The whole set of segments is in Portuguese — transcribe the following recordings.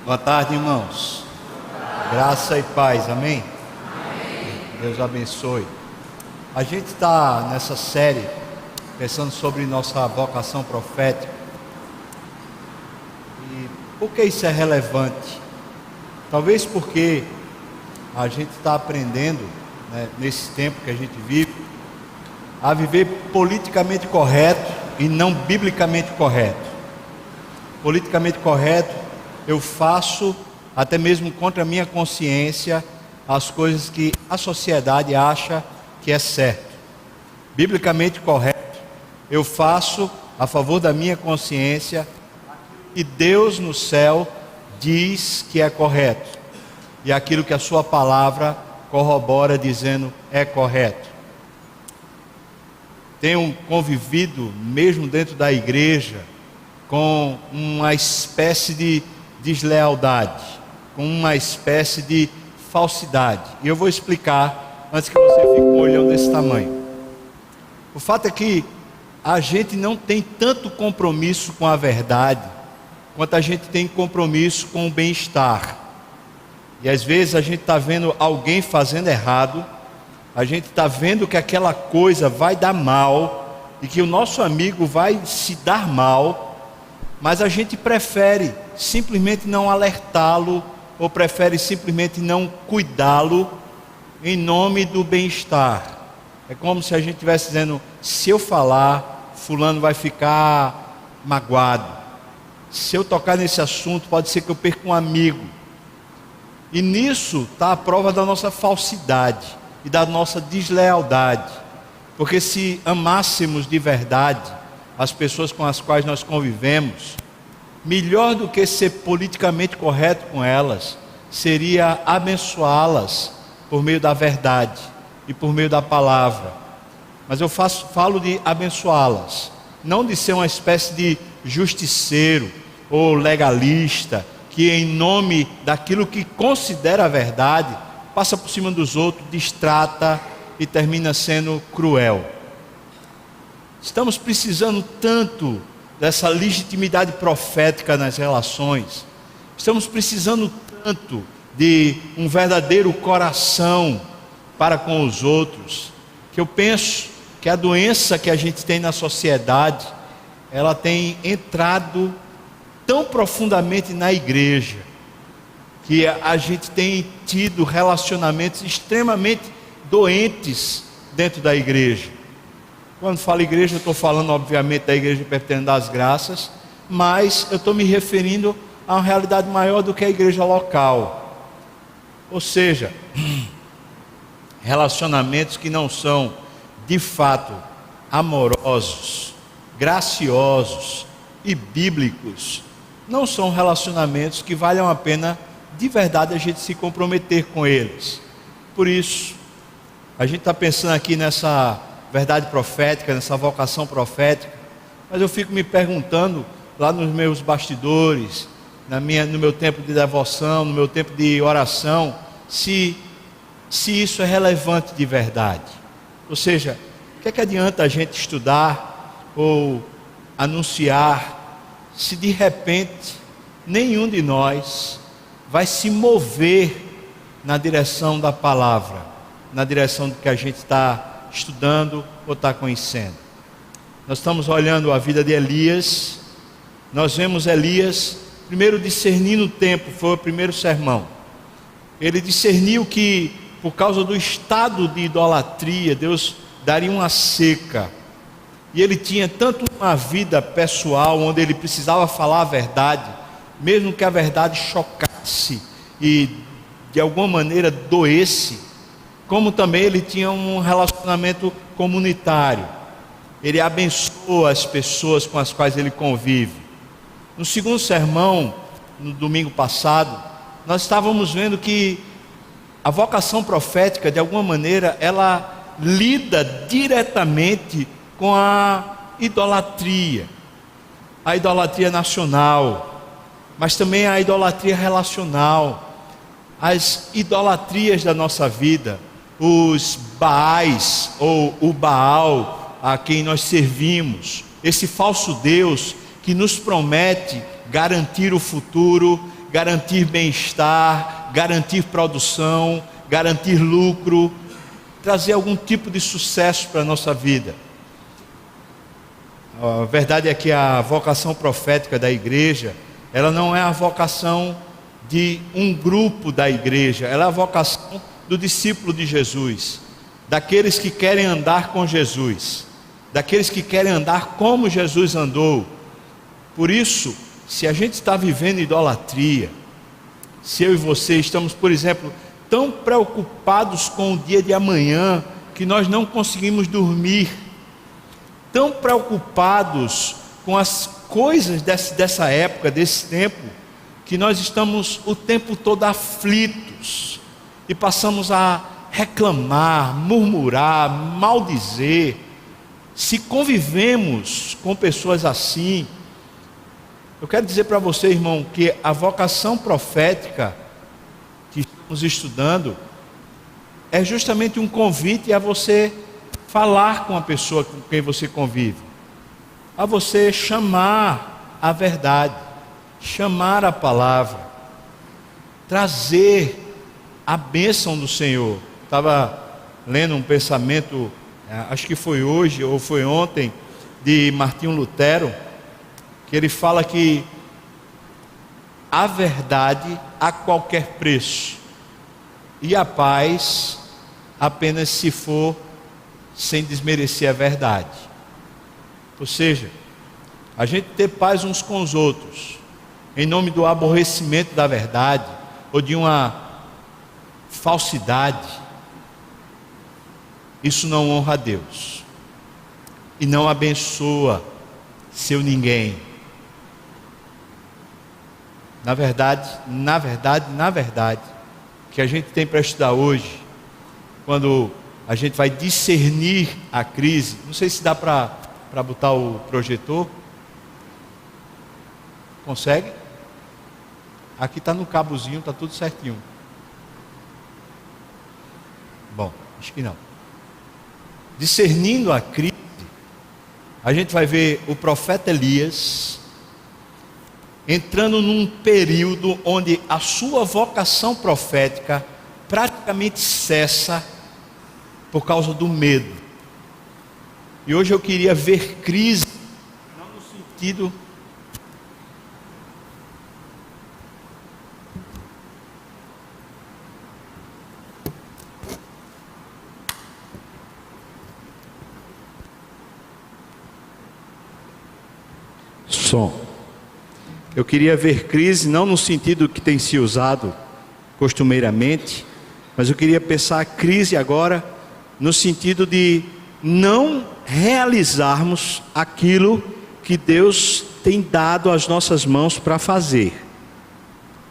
Boa tarde, irmãos. Graça e paz, amém? Deus abençoe. A gente está nessa série pensando sobre nossa vocação profética. E por que isso é relevante? Talvez porque a gente está aprendendo, nesse tempo que a gente vive, a viver politicamente correto e não biblicamente correto. Politicamente correto, eu faço, até mesmo contra a minha consciência, as coisas que a sociedade acha que é certo. Biblicamente correto, eu faço a favor da minha consciência e Deus no céu diz que é correto, e aquilo que a sua palavra corrobora dizendo é correto. Tenho convivido, mesmo dentro da igreja, com uma espécie de deslealdade, com uma espécie de falsidade. E eu vou explicar antes que você fique com o olhão desse tamanho. O fato é que a gente não tem tanto compromisso com a verdade quanto a gente tem compromisso com o bem-estar. E às vezes a gente está vendo alguém fazendo errado, a gente está vendo que aquela coisa vai dar mal e que o nosso amigo vai se dar mal, mas a gente prefere simplesmente não alertá-lo, ou prefere simplesmente não cuidá-lo em nome do bem-estar. É como se a gente estivesse dizendo: se eu falar, fulano vai ficar magoado, se eu tocar nesse assunto, pode ser que eu perca um amigo. E nisso está a prova da nossa falsidade e da nossa deslealdade, porque se amássemos de verdade as pessoas com as quais nós convivemos, melhor do que ser politicamente correto com elas, seria abençoá-las por meio da verdade e por meio da palavra. Mas eu falo de abençoá-las, não de ser uma espécie de justiceiro ou legalista, que em nome daquilo que considera a verdade, passa por cima dos outros, destrata e termina sendo cruel. Estamos precisando tanto dessa legitimidade profética nas relações. Estamos precisando tanto de um verdadeiro coração para com os outros, que eu penso que a doença que a gente tem na sociedade, ela tem entrado tão profundamente na igreja, que a gente tem tido relacionamentos extremamente doentes dentro da igreja. Quando falo igreja, eu estou falando obviamente da Igreja Presbiteriana das Graças, mas eu estou me referindo a uma realidade maior do que a igreja local. Ou seja, relacionamentos que não são de fato amorosos, graciosos e bíblicos, não são relacionamentos que valham a pena de verdade a gente se comprometer com eles. Por isso, a gente está pensando aqui nessa verdade profética, nessa vocação profética, mas eu fico me perguntando lá nos meus bastidores, no meu tempo de devoção, no meu tempo de oração, se isso é relevante de verdade. Ou seja, o que adianta a gente estudar ou anunciar, se de repente nenhum de nós vai se mover na direção da palavra, na direção do que a gente está estudando ou está conhecendo. Nós estamos olhando a vida de Elias. Nós vemos Elias primeiro discernindo o tempo, foi o primeiro sermão. Ele discerniu que por causa do estado de idolatria, Deus daria uma seca, e ele tinha tanto uma vida pessoal, onde ele precisava falar a verdade, mesmo que a verdade chocasse e de alguma maneira doesse, como também ele tinha um relacionamento comunitário. Ele abençoa as pessoas com as quais ele convive. No segundo sermão, no domingo passado, nós estávamos vendo que a vocação profética, de alguma maneira, ela lida diretamente com a idolatria nacional, mas também a idolatria relacional, as idolatrias da nossa vida, os Baais ou o Baal a quem nós servimos, esse falso Deus que nos promete garantir o futuro, garantir bem-estar, garantir produção, garantir lucro, trazer algum tipo de sucesso para a nossa vida. A verdade é que a vocação profética da igreja, ela não é a vocação de um grupo da igreja, ela é a vocação do discípulo de Jesus, daqueles que querem andar com Jesus, daqueles que querem andar como Jesus andou. Por isso, se a gente está vivendo idolatria, se eu e você estamos, por exemplo, tão preocupados com o dia de amanhã, que nós não conseguimos dormir, tão preocupados com as coisas dessa época, desse tempo, que nós estamos o tempo todo aflitos, e passamos a reclamar, murmurar, maldizer. Se convivemos com pessoas assim, eu quero dizer para você, irmão, que a vocação profética que estamos estudando é justamente um convite a você falar com a pessoa com quem você convive, a você chamar a verdade, chamar a palavra, trazer a bênção do Senhor. Estava lendo um pensamento, acho que foi hoje ou foi ontem, de Martinho Lutero, que ele fala que a verdade a qualquer preço, e a paz apenas se for sem desmerecer a verdade. Ou seja, a gente ter paz uns com os outros, em nome do aborrecimento da verdade, ou de uma falsidade, isso não honra a Deus, e não abençoa seu ninguém. Na verdade, que a gente tem para estudar hoje, quando a gente vai discernir a crise, não sei se dá para botar o projetor, consegue? Aqui está no cabozinho, está tudo certinho. Bom, acho que não. Discernindo a crise, a gente vai ver o profeta Elias entrando num período onde a sua vocação profética praticamente cessa por causa do medo. E hoje eu queria ver crise, não no sentido som. Eu queria ver crise não no sentido que tem se usado costumeiramente, mas eu queria pensar a crise agora no sentido de não realizarmos aquilo que Deus tem dado às nossas mãos para fazer.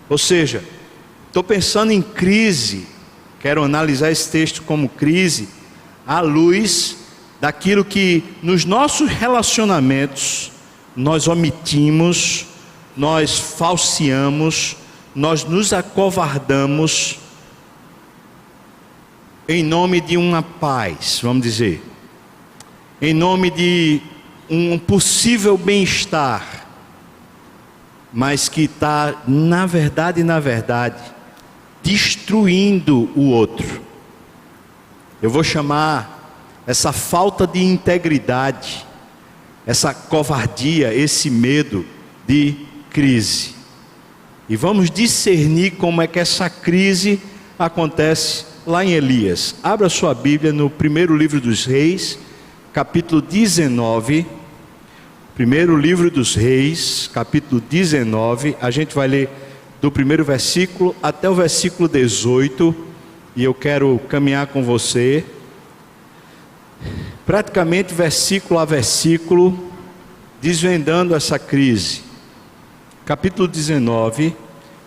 Ou seja, estou pensando em crise, quero analisar esse texto como crise, à luz daquilo que nos nossos relacionamentos nós omitimos, nós falseamos, nós nos acovardamos em nome de uma paz, vamos dizer, em nome de um possível bem-estar, mas que está, na verdade, destruindo o outro. Eu vou chamar essa falta de integridade, essa covardia, esse medo de crise. E vamos discernir como é que essa crise acontece lá em Elias. Abra sua Bíblia no primeiro livro dos Reis, capítulo 19. Primeiro livro dos Reis, capítulo 19. A gente vai ler do primeiro versículo até o versículo 18. E eu quero caminhar com você, praticamente versículo a versículo, desvendando essa crise. Capítulo 19,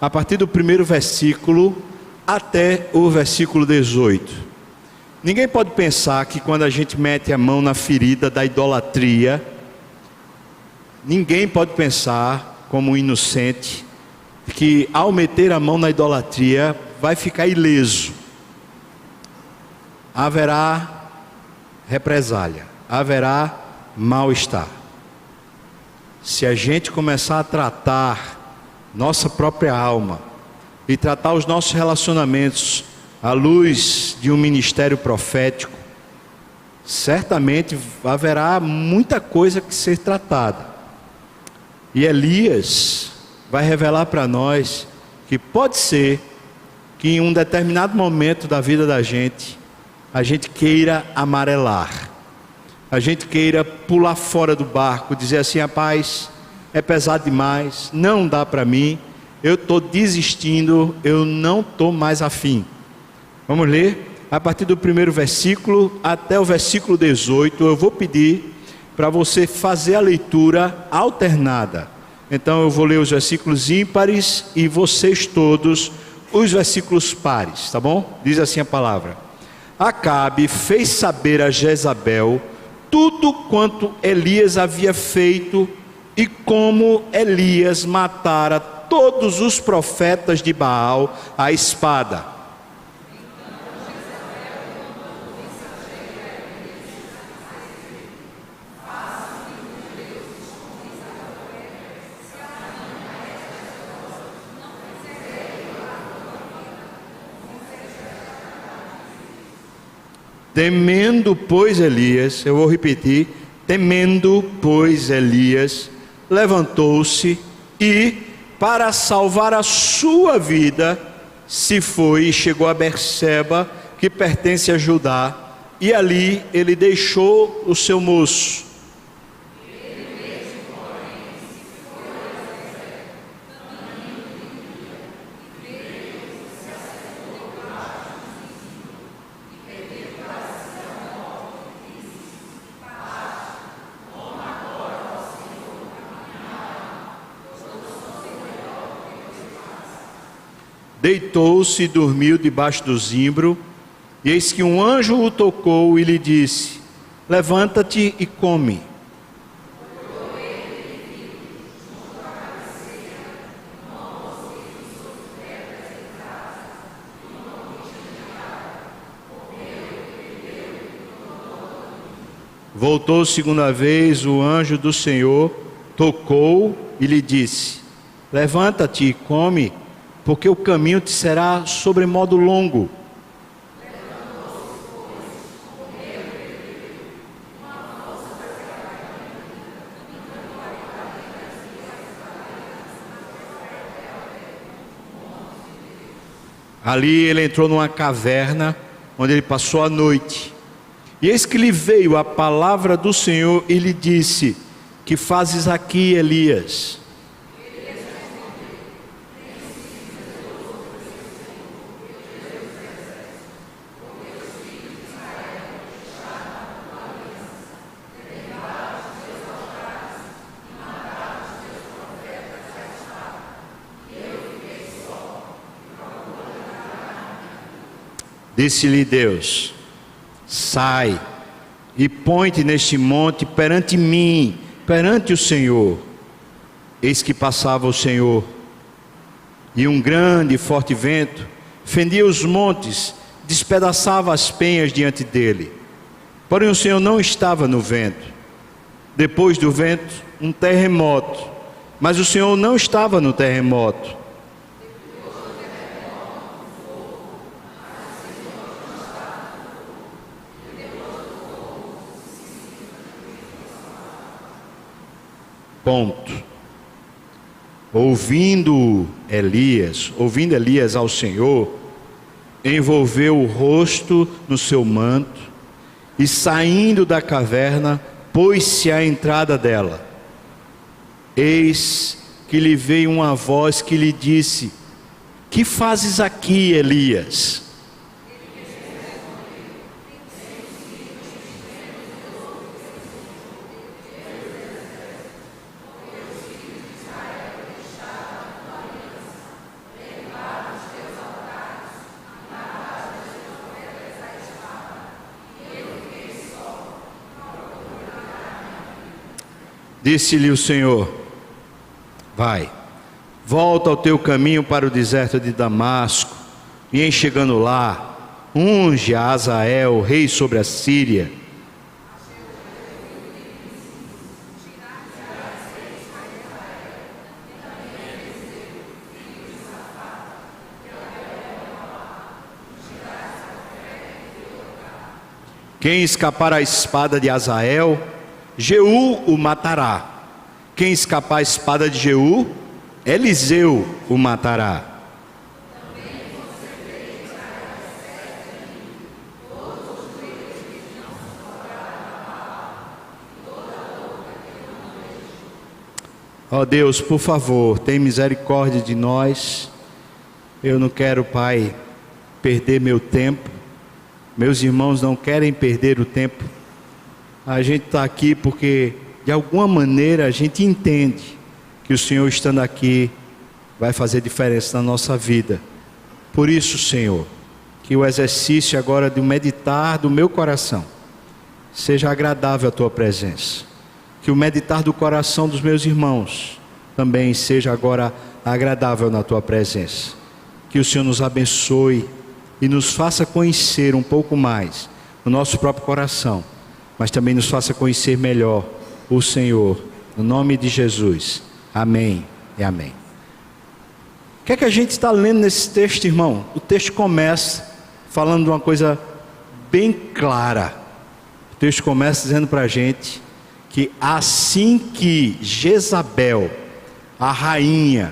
a partir do primeiro versículo até o versículo 18. Ninguém pode pensar que quando a gente mete a mão na ferida da idolatria, ninguém pode pensar como um inocente que ao meter a mão na idolatria vai ficar ileso. Haverá represália, haverá mal-estar. Se a gente começar a tratar nossa própria alma e tratar os nossos relacionamentos à luz de um ministério profético, certamente haverá muita coisa que ser tratada. E Elias vai revelar para nós que pode ser que em um determinado momento da vida da gente, a gente queira amarelar, a gente queira pular fora do barco, dizer assim: rapaz, é pesado demais, não dá para mim, eu estou desistindo, eu não estou mais afim. Vamos ler a partir do primeiro versículo até o versículo 18. Eu vou pedir para você fazer a leitura alternada. Então eu vou ler os versículos ímpares e vocês todos os versículos pares, tá bom? Diz assim a palavra: Acabe fez saber a Jezabel tudo quanto Elias havia feito e como Elias matara todos os profetas de Baal à espada. Temendo, pois, Elias, eu vou repetir, temendo, pois, Elias, levantou-se e, para salvar a sua vida, se foi e chegou a Berseba, que pertence a Judá, e ali ele deixou o seu moço. Deitou-se e dormiu debaixo do zimbro, e eis que um anjo o tocou e lhe disse: levanta-te e come. Voltou segunda vez o anjo do Senhor, tocou e lhe disse: levanta-te e come, porque o caminho te será sobremodo longo. Ali ele entrou numa caverna, onde ele passou a noite. E eis que lhe veio a palavra do Senhor e lhe disse: que fazes aqui, Elias? Disse-lhe Deus: sai e põe-te neste monte perante mim, perante o Senhor. Eis que passava o Senhor, e um grande e forte vento fendia os montes, despedaçava as penhas diante dele. Porém o Senhor não estava no vento. Depois do vento, um terremoto, mas o Senhor não estava no terremoto. Ponto. Ouvindo Elias ao Senhor, envolveu o rosto no seu manto e, saindo da caverna, pôs-se à entrada dela. Eis que lhe veio uma voz que lhe disse: que fazes aqui, Elias? Disse-lhe o Senhor: vai, volta ao teu caminho para o deserto de Damasco, e em chegando lá, unge a Azael, rei sobre a Síria. Quem escapar à espada de Azael, Jeú o matará. Quem escapar à espada de Jeú, Eliseu o matará. Ó Deus, por favor, tem misericórdia de nós. Eu não quero, Pai, perder meu tempo. Meus irmãos não querem perder o tempo. A gente está aqui porque, de alguma maneira, a gente entende que o Senhor estando aqui vai fazer diferença na nossa vida. Por isso, Senhor, que o exercício agora de meditar do meu coração seja agradável à Tua presença. Que o meditar do coração dos meus irmãos também seja agora agradável na Tua presença. Que o Senhor nos abençoe e nos faça conhecer um pouco mais o nosso próprio coração, mas também nos faça conhecer melhor o Senhor, no nome de Jesus. Amém e amém. O que é que a gente está lendo nesse texto, irmão? O texto começa falando de uma coisa bem clara. O texto começa dizendo para a gente que assim que Jezabel, a rainha,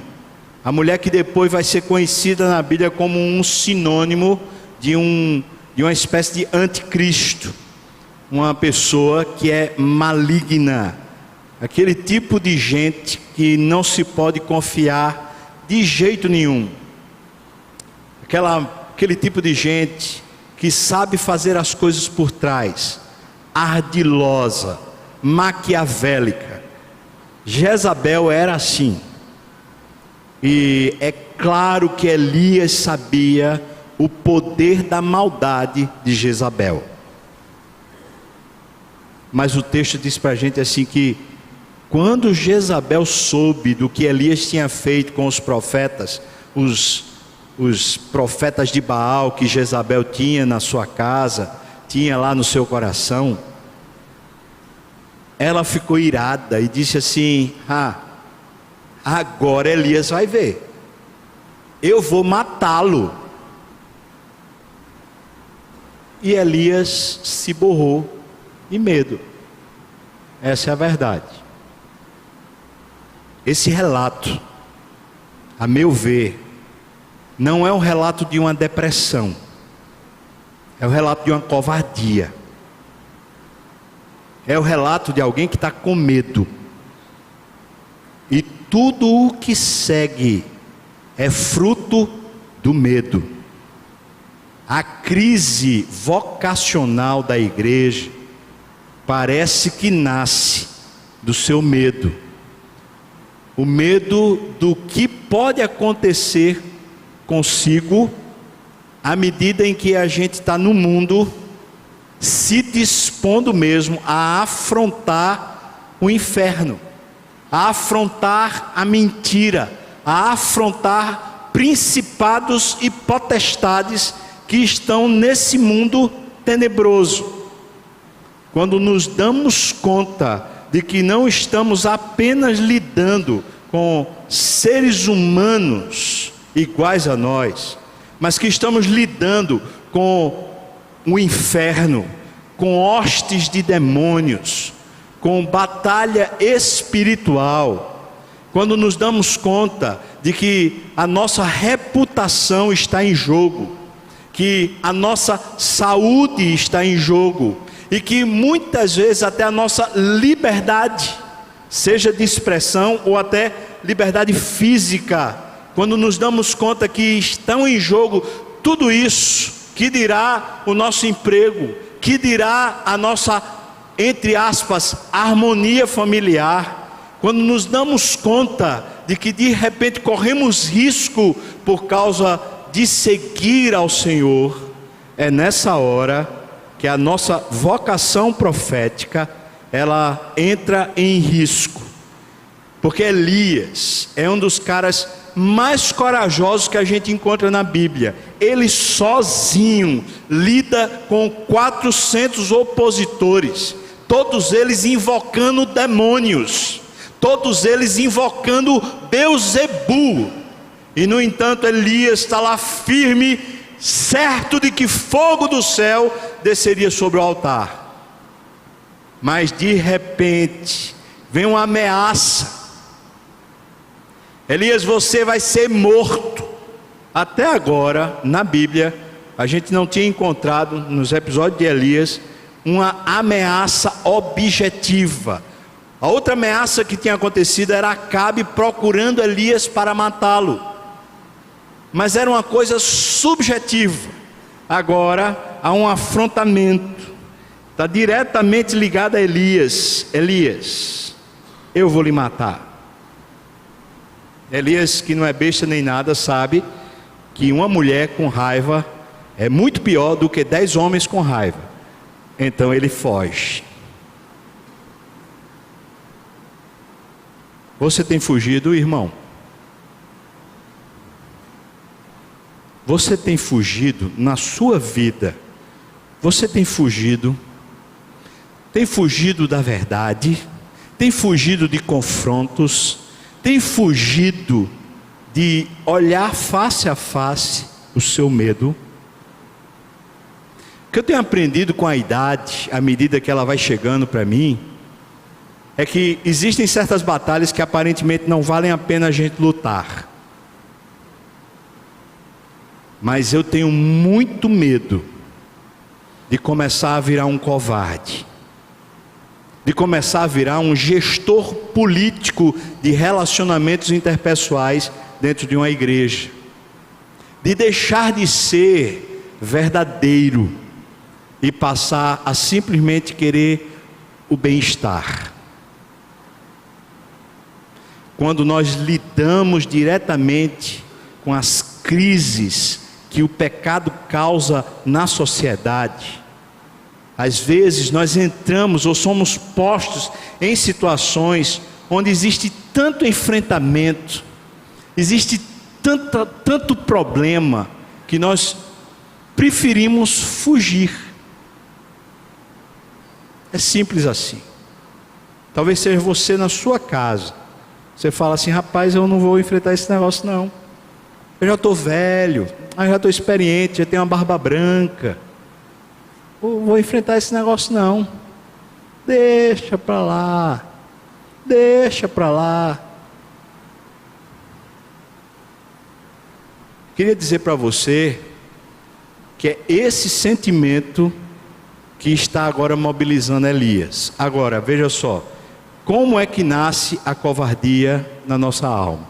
a mulher que depois vai ser conhecida na Bíblia como um sinônimo de uma espécie de anticristo, uma pessoa que é maligna, aquele tipo de gente que não se pode confiar de jeito nenhum, aquele tipo de gente que sabe fazer as coisas por trás, ardilosa, maquiavélica. Jezabel era assim. E é claro que Elias sabia o poder da maldade de Jezabel. Mas o texto diz para a gente assim que quando Jezabel soube do que Elias tinha feito com os profetas, os profetas de Baal que Jezabel tinha na sua casa, tinha lá no seu coração, ela ficou irada e disse assim: agora Elias vai ver, eu vou matá-lo. E Elias se borrou de medo. Essa é a verdade. Esse relato, a meu ver, não é o relato de uma depressão, é o relato de uma covardia, é o relato de alguém que está com medo. E tudo o que segue é fruto do medo. A crise vocacional da igreja parece que nasce do seu medo. O medo do que pode acontecer consigo à medida em que a gente está no mundo se dispondo mesmo a afrontar o inferno, a afrontar a mentira, a afrontar principados e potestades que estão nesse mundo tenebroso. Quando nos damos conta de que não estamos apenas lidando com seres humanos iguais a nós, mas que estamos lidando com o inferno, com hostes de demônios, com batalha espiritual, quando nos damos conta de que a nossa reputação está em jogo, que a nossa saúde está em jogo, e que muitas vezes até a nossa liberdade, seja de expressão ou até liberdade física, quando nos damos conta que estão em jogo tudo isso, que dirá o nosso emprego, que dirá a nossa, entre aspas, harmonia familiar, quando nos damos conta de que de repente corremos risco por causa de seguir ao Senhor, é nessa hora que a nossa vocação profética, ela entra em risco. Porque Elias é um dos caras mais corajosos que a gente encontra na Bíblia. Ele sozinho lida com 400 opositores, todos eles invocando demônios, todos eles invocando Beuzebu. E no entanto Elias está lá firme, certo de que fogo do céu desceria sobre o altar. Mas de repente, vem uma ameaça. Elias, você vai ser morto. Até agora, na Bíblia, a gente não tinha encontrado, nos episódios de Elias, uma ameaça objetiva. A outra ameaça que tinha acontecido era Acabe procurando Elias para matá-lo. Mas era uma coisa subjetiva. Agora há um afrontamento. Está diretamente ligado a Elias. Elias, eu vou lhe matar. Elias, que não é besta nem nada, sabe que uma mulher com raiva é muito pior do que 10 homens com raiva. Então ele foge. Você tem fugido, irmão? Você tem fugido na sua vida? Você tem fugido? Tem fugido da verdade? Tem fugido de confrontos? Tem fugido de olhar face a face o seu medo? O que eu tenho aprendido com a idade, à medida que ela vai chegando para mim, é que existem certas batalhas que aparentemente não valem a pena a gente lutar. Mas eu tenho muito medo de começar a virar um covarde, de começar a virar um gestor político de relacionamentos interpessoais dentro de uma igreja, de deixar de ser verdadeiro e passar a simplesmente querer o bem-estar. Quando nós lidamos diretamente com as crises que o pecado causa na sociedade, às vezes nós entramos ou somos postos em situações onde existe tanto enfrentamento, existe tanto problema, que nós preferimos fugir. É simples assim. Talvez seja você na sua casa. Você fala assim: rapaz, eu não vou enfrentar esse negócio não. Eu já estou velho, eu já estou experiente, já tenho uma barba branca. Eu vou enfrentar esse negócio não. Deixa para lá. Deixa para lá. Queria dizer para você que é esse sentimento que está agora mobilizando Elias. Agora, veja só. Como é que nasce a covardia na nossa alma?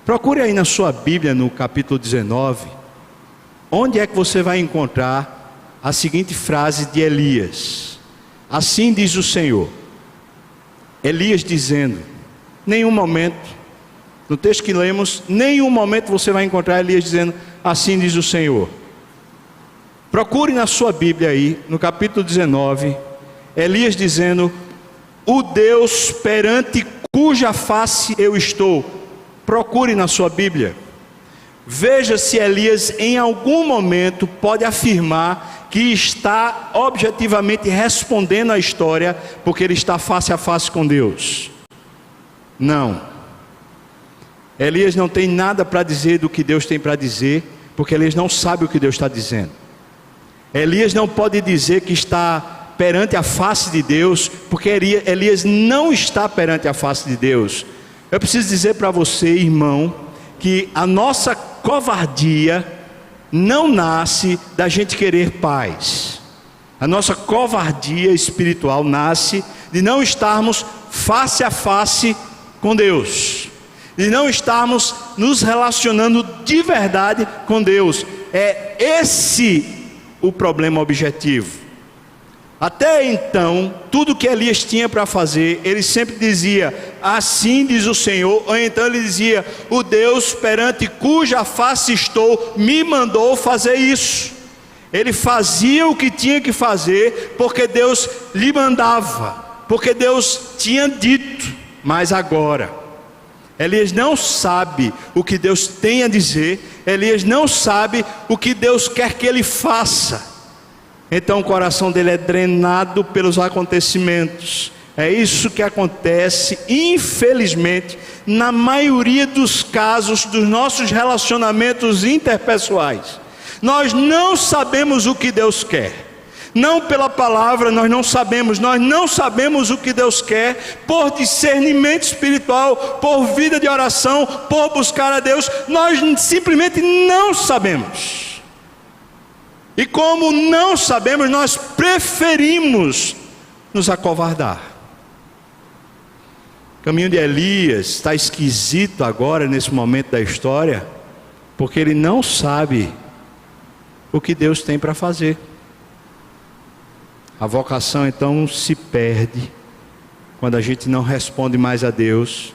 Procure aí na sua Bíblia, no capítulo 19, onde é que você vai encontrar a seguinte frase de Elias: assim diz o Senhor. Elias dizendo, nenhum momento, no texto que lemos, nenhum momento você vai encontrar Elias dizendo, assim diz o Senhor. Procure na sua Bíblia aí, no capítulo 19, Elias dizendo, o Deus perante cuja face eu estou. Procure na sua Bíblia. Veja se Elias em algum momento pode afirmar que está objetivamente respondendo à história, porque ele está face a face com Deus. Não. Elias não tem nada para dizer do que Deus tem para dizer, porque Elias não sabe o que Deus está dizendo. Elias não pode dizer que está perante a face de Deus, porque Elias não está perante a face de Deus. Eu preciso dizer para você, irmão, que a nossa covardia não nasce da gente querer paz. A nossa covardia espiritual nasce de não estarmos face a face com Deus, de não estarmos nos relacionando de verdade com Deus. É esse o problema objetivo. Até então, tudo que Elias tinha para fazer, ele sempre dizia, assim diz o Senhor, ou então ele dizia, o Deus perante cuja face estou, me mandou fazer isso. Ele fazia o que tinha que fazer, porque Deus lhe mandava, porque Deus tinha dito. Mas agora, Elias não sabe o que Deus tem a dizer, Elias não sabe o que Deus quer que ele faça. Então o coração dele é drenado pelos acontecimentos. É isso que acontece, infelizmente, na maioria dos casos dos nossos relacionamentos interpessoais. Nós não sabemos o que Deus quer. Não pela palavra, nós não sabemos o que Deus quer, por discernimento espiritual, por vida de oração, por buscar a Deus, nós simplesmente não sabemos. E como não sabemos, nós preferimos nos acovardar. O caminho de Elias está esquisito agora, nesse momento da história, porque ele não sabe o que Deus tem para fazer. A vocação então se perde quando a gente não responde mais a Deus.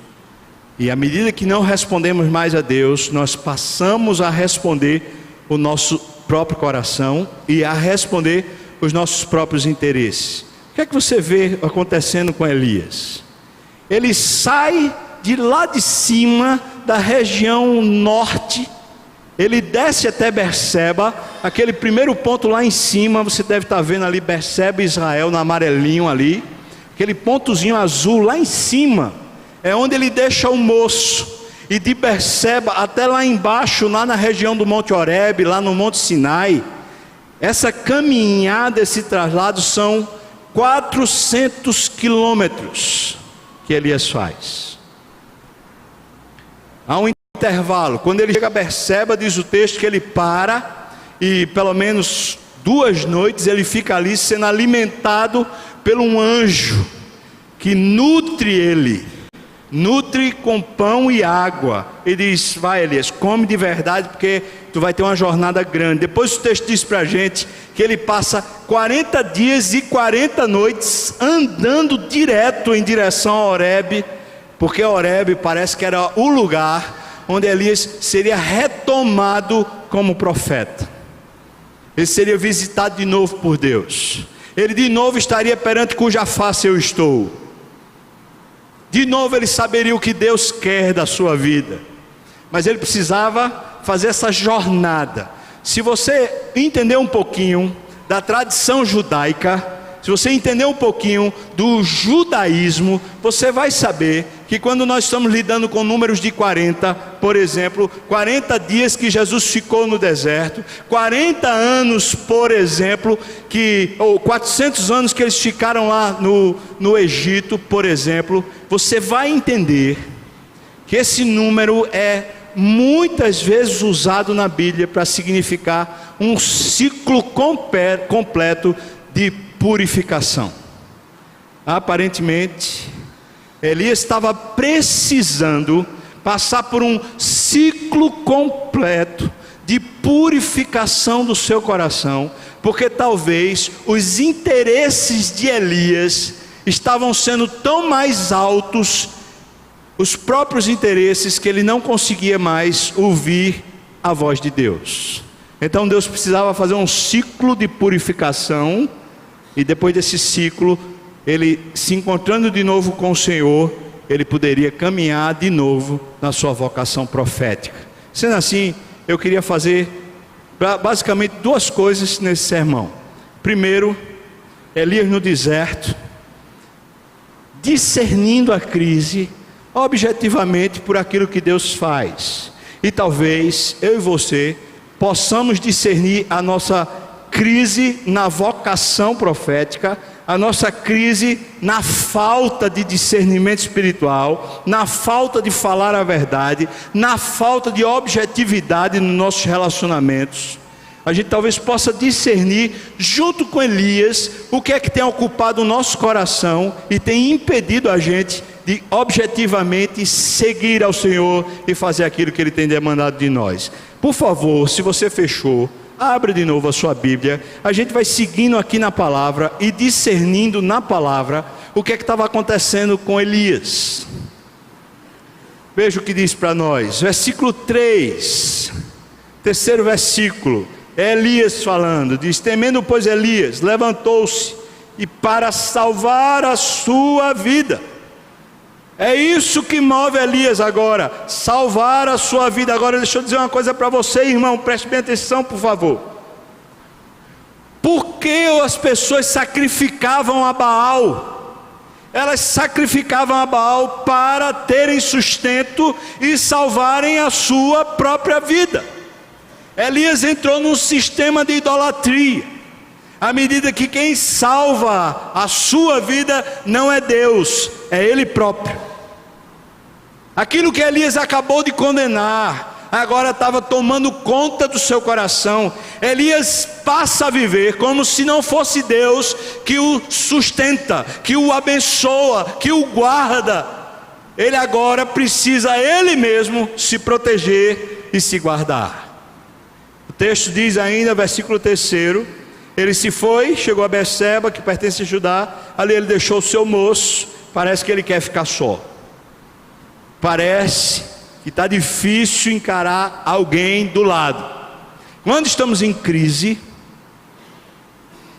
E à medida que não respondemos mais a Deus, nós passamos a responder o nosso próprio coração e a responder os nossos próprios interesses. O que é que você vê acontecendo com Elias? Ele sai de lá de cima da região norte, ele desce até Berseba, aquele primeiro ponto lá em cima, você deve estar vendo ali Berseba e Israel no amarelinho ali, aquele pontozinho azul lá em cima, é onde ele deixa o moço. E de Berseba até lá embaixo, lá na região do Monte Horebe, lá no Monte Sinai, essa caminhada, esse traslado são 400 quilômetros que Elias faz. Há um intervalo, quando ele chega a Berseba, diz o texto que ele para, e pelo menos 2 noites ele fica ali sendo alimentado por um anjo, que nutre ele, nutre com pão e água, e diz: vai Elias, come de verdade, porque tu vai ter uma jornada grande. Depois o texto diz para a gente, que ele passa 40 dias e 40 noites, andando direto em direção a Horebe, porque Horebe parece que era o lugar onde Elias seria retomado como profeta. Ele seria visitado de novo por Deus. Ele de novo estaria perante cuja face eu estou. De novo ele saberia o que Deus quer da sua vida. Mas ele precisava fazer essa jornada. Se você entender um pouquinho da tradição judaica, se você entender um pouquinho do judaísmo, você vai saber que quando nós estamos lidando com números de 40, por exemplo, 40 dias que Jesus ficou no deserto, 40 anos, por exemplo, ou 400 anos que eles ficaram lá no Egito, por exemplo, você vai entender que esse número é muitas vezes usado na Bíblia para significar um ciclo completo de purificação. Aparentemente, Elias estava precisando passar por um ciclo completo de purificação do seu coração, porque talvez os interesses de Elias estavam sendo tão mais altos, os próprios interesses, que ele não conseguia mais ouvir a voz de Deus. Então Deus precisava fazer um ciclo de purificação, e depois desse ciclo, ele se encontrando de novo com o Senhor, ele poderia caminhar de novo na sua vocação profética. Sendo assim, eu queria fazer basicamente 2 coisas nesse sermão. Primeiro, Elias no deserto, discernindo a crise objetivamente por aquilo que Deus faz. E talvez eu e você possamos discernir a nossa crise na vocação profética, a nossa crise na falta de discernimento espiritual, na falta de falar a verdade, na falta de objetividade nos nossos relacionamentos. A gente talvez possa discernir, junto com Elias, o que é que tem ocupado o nosso coração e tem impedido a gente de objetivamente seguir ao Senhor e fazer aquilo que Ele tem demandado de nós. Por favor, se você fechou, abre de novo a sua Bíblia. A gente vai seguindo aqui na palavra e discernindo na palavra o que é que estava acontecendo com Elias. Veja o que diz para nós, versículo 3, terceiro versículo, é Elias falando, diz: temendo pois Elias, levantou-se e para salvar a sua vida. É isso que move Elias agora, salvar a sua vida. Agora deixa eu dizer uma coisa para você, irmão, preste bem atenção, por favor. Por que as pessoas sacrificavam a Baal? Elas sacrificavam a Baal para terem sustento e salvarem a sua própria vida. Elias entrou num sistema de idolatria, à medida que quem salva a sua vida não é Deus, é ele próprio. Aquilo que Elias acabou de condenar, agora estava tomando conta do seu coração. Elias passa a viver como se não fosse Deus que o sustenta, que o abençoa, que o guarda. Ele agora precisa ele mesmo se proteger e se guardar. O texto diz ainda, versículo 3, ele se foi, chegou a Berseba, que pertence a Judá. Ali ele deixou o seu moço. Parece que ele quer ficar só. Parece que está difícil encarar alguém do lado. Quando estamos em crise,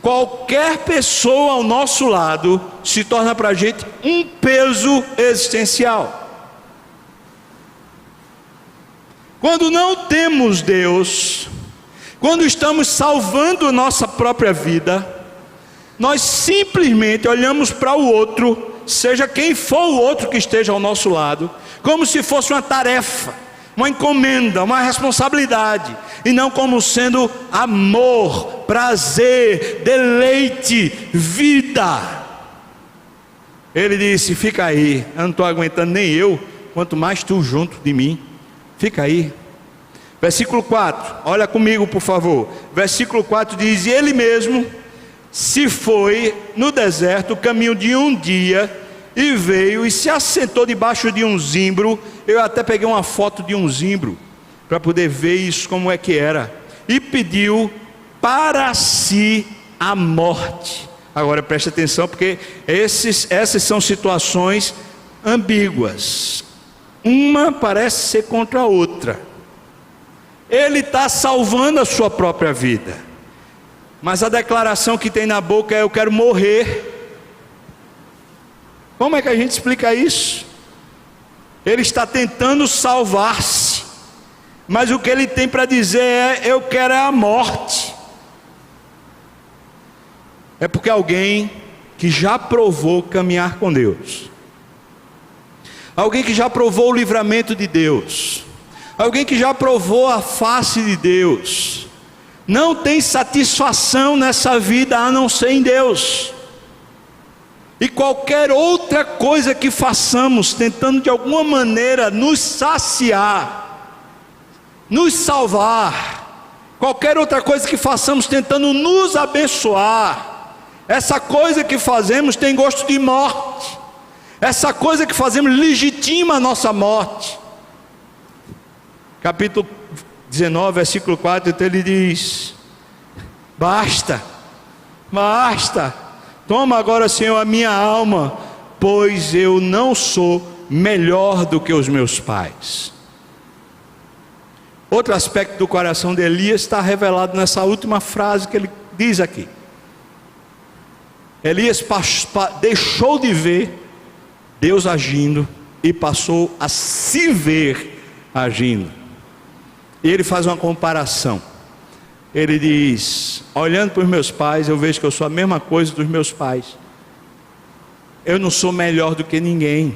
qualquer pessoa ao nosso lado se torna para a gente um peso existencial. Quando não temos Deus, quando estamos salvando nossa própria vida, nós simplesmente olhamos para o outro, seja quem for o outro que esteja ao nosso lado, como se fosse uma tarefa, uma encomenda, uma responsabilidade, e não como sendo amor, prazer, deleite, vida. Ele disse: fica aí, eu não estou aguentando nem eu, quanto mais tu junto de mim, fica aí. Versículo 4, olha comigo por favor. Versículo 4 diz: e ele mesmo se foi no deserto, caminho de um dia, e veio e se assentou debaixo de um zimbro. Eu até peguei uma foto de um zimbro, para poder ver isso como é que era. E pediu para si a morte. Agora preste atenção, porque essas são situações ambíguas. Uma parece ser contra a outra. Ele está salvando a sua própria vida, mas a declaração que tem na boca é: eu quero morrer. Como é que a gente explica isso? Ele está tentando salvar-se, mas o que ele tem para dizer é: eu quero a morte. É porque alguém que já provou caminhar com Deus, alguém que já provou o livramento de Deus, alguém que já provou a face de Deus, não tem satisfação nessa vida a não ser em Deus. E qualquer outra coisa que façamos, tentando de alguma maneira nos saciar, nos salvar, qualquer outra coisa que façamos tentando nos abençoar, essa coisa que fazemos tem gosto de morte. Essa coisa que fazemos legitima a nossa morte. Capítulo 19, versículo 4, então ele diz: basta, basta. Toma agora, Senhor, a minha alma, pois eu não sou melhor do que os meus pais. Outro aspecto do coração de Elias está revelado nessa última frase que ele diz aqui. Elias deixou de ver Deus agindo e passou a se ver agindo. E ele faz uma comparação. Ele diz: olhando para os meus pais, eu vejo que eu sou a mesma coisa dos meus pais. Eu não sou melhor do que ninguém.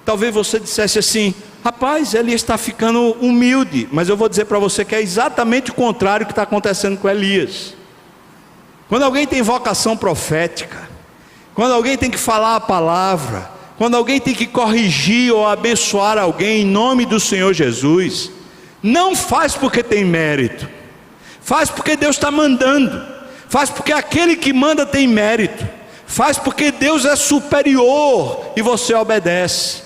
Talvez você dissesse assim: rapaz, ele está ficando humilde. Mas eu vou dizer para você que é exatamente o contrário que está acontecendo com Elias. Quando alguém tem vocação profética, quando alguém tem que falar a palavra, quando alguém tem que corrigir ou abençoar alguém em nome do Senhor Jesus, não faz porque tem mérito, faz porque Deus está mandando, faz porque aquele que manda tem mérito, faz porque Deus é superior e você obedece.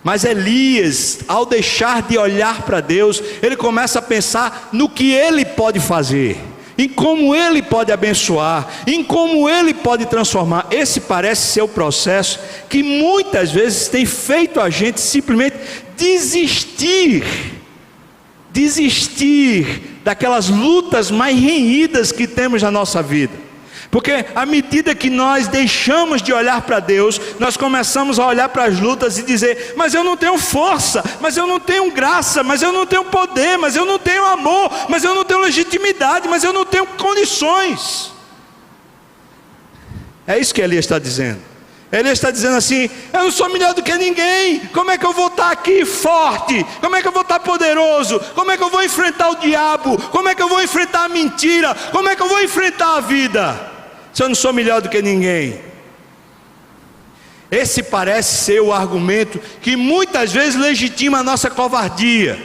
Mas Elias, ao deixar de olhar para Deus, ele começa a pensar no que ele pode fazer, em como ele pode abençoar, em como ele pode transformar. Esse parece ser o processo que muitas vezes tem feito a gente simplesmente desistir daquelas lutas mais renhidas que temos na nossa vida. Porque à medida que nós deixamos de olhar para Deus, nós começamos a olhar para as lutas e dizer: mas eu não tenho força, mas eu não tenho graça, mas eu não tenho poder, mas eu não tenho amor, mas eu não tenho legitimidade, mas eu não tenho condições. É isso que Elias está dizendo. Elias está dizendo assim: eu não sou melhor do que ninguém. Como é que eu vou estar aqui forte? Como é que eu vou estar poderoso? Como é que eu vou enfrentar o diabo? Como é que eu vou enfrentar a mentira? Como é que eu vou enfrentar a vida, se eu não sou melhor do que ninguém? Esse parece ser o argumento que muitas vezes legitima a nossa covardia.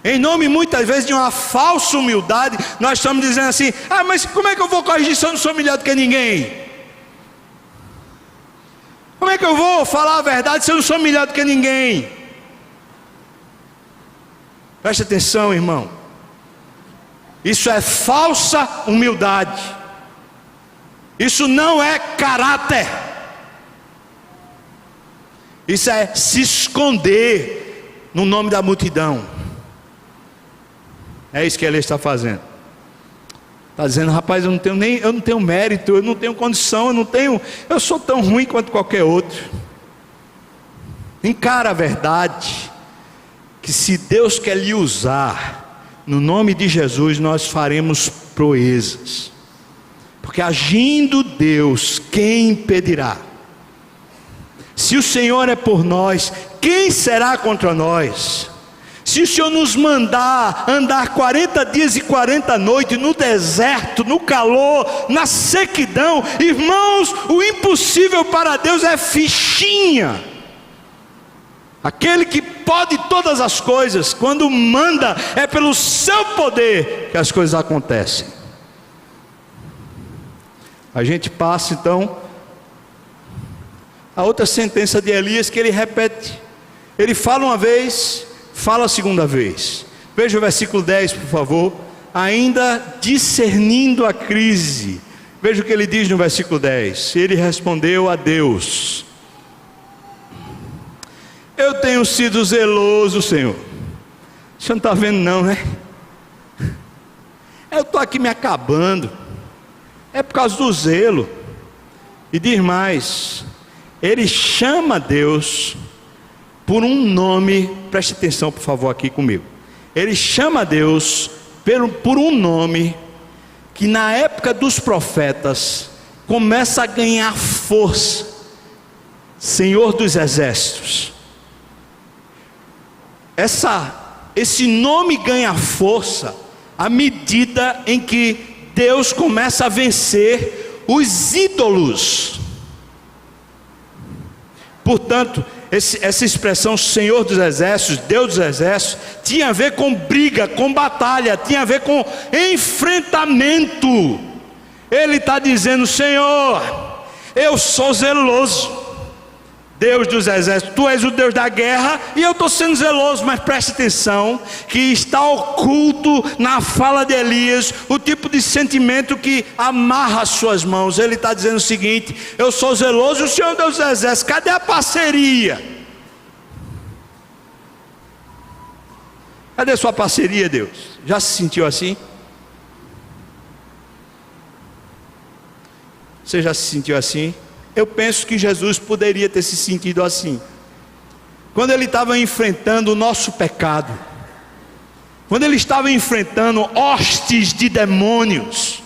Em nome muitas vezes de uma falsa humildade, nós estamos dizendo assim: mas como é que eu vou corrigir se eu não sou melhor do que ninguém? Como é que eu vou falar a verdade se eu não sou melhor do que ninguém? Preste atenção, irmão. Isso é falsa humildade. Isso não é caráter. Isso é se esconder no nome da multidão. É isso que ele está fazendo. Está dizendo: rapaz, eu não tenho mérito, eu não tenho condição, eu sou tão ruim quanto qualquer outro. Encara a verdade, que se Deus quer lhe usar, no nome de Jesus nós faremos proezas. Porque agindo Deus, quem impedirá? Se o Senhor é por nós, quem será contra nós? Se o Senhor nos mandar andar 40 dias e 40 noites no deserto, no calor, na sequidão, irmãos, o impossível para Deus é fichinha. Aquele que pode todas as coisas, quando manda, é pelo seu poder que as coisas acontecem. A gente passa então a outra sentença de Elias, que ele repete. Ele fala uma vez, fala a segunda vez. Veja o versículo 10, por favor. Ainda discernindo a crise, veja o que ele diz no versículo 10. Ele respondeu a Deus: eu tenho sido zeloso, Senhor. Você não está vendo não, né? Eu estou aqui me acabando. É por causa do zelo. E diz mais, ele chama Deus por um nome. Preste atenção por favor aqui comigo. Ele chama Deus por um nome que na época dos profetas começa a ganhar força: Senhor dos Exércitos. Esse nome ganha força à medida em que Deus começa a vencer os ídolos. Portanto, essa expressão Senhor dos Exércitos, Deus dos Exércitos, tinha a ver com briga, com batalha, tinha a ver com enfrentamento. Ele está dizendo: Senhor, eu sou zeloso, Deus dos Exércitos, Tu és o Deus da guerra, e eu estou sendo zeloso. Mas preste atenção, que está oculto na fala de Elias o tipo de sentimento que amarra as suas mãos. Ele está dizendo o seguinte: eu sou zeloso, o Senhor Deus dos Exércitos, cadê a parceria? Cadê sua parceria, Deus? Já se sentiu assim? Você já se sentiu assim? Eu penso que Jesus poderia ter se sentido assim, quando ele estava enfrentando o nosso pecado, quando ele estava enfrentando hostes de demônios,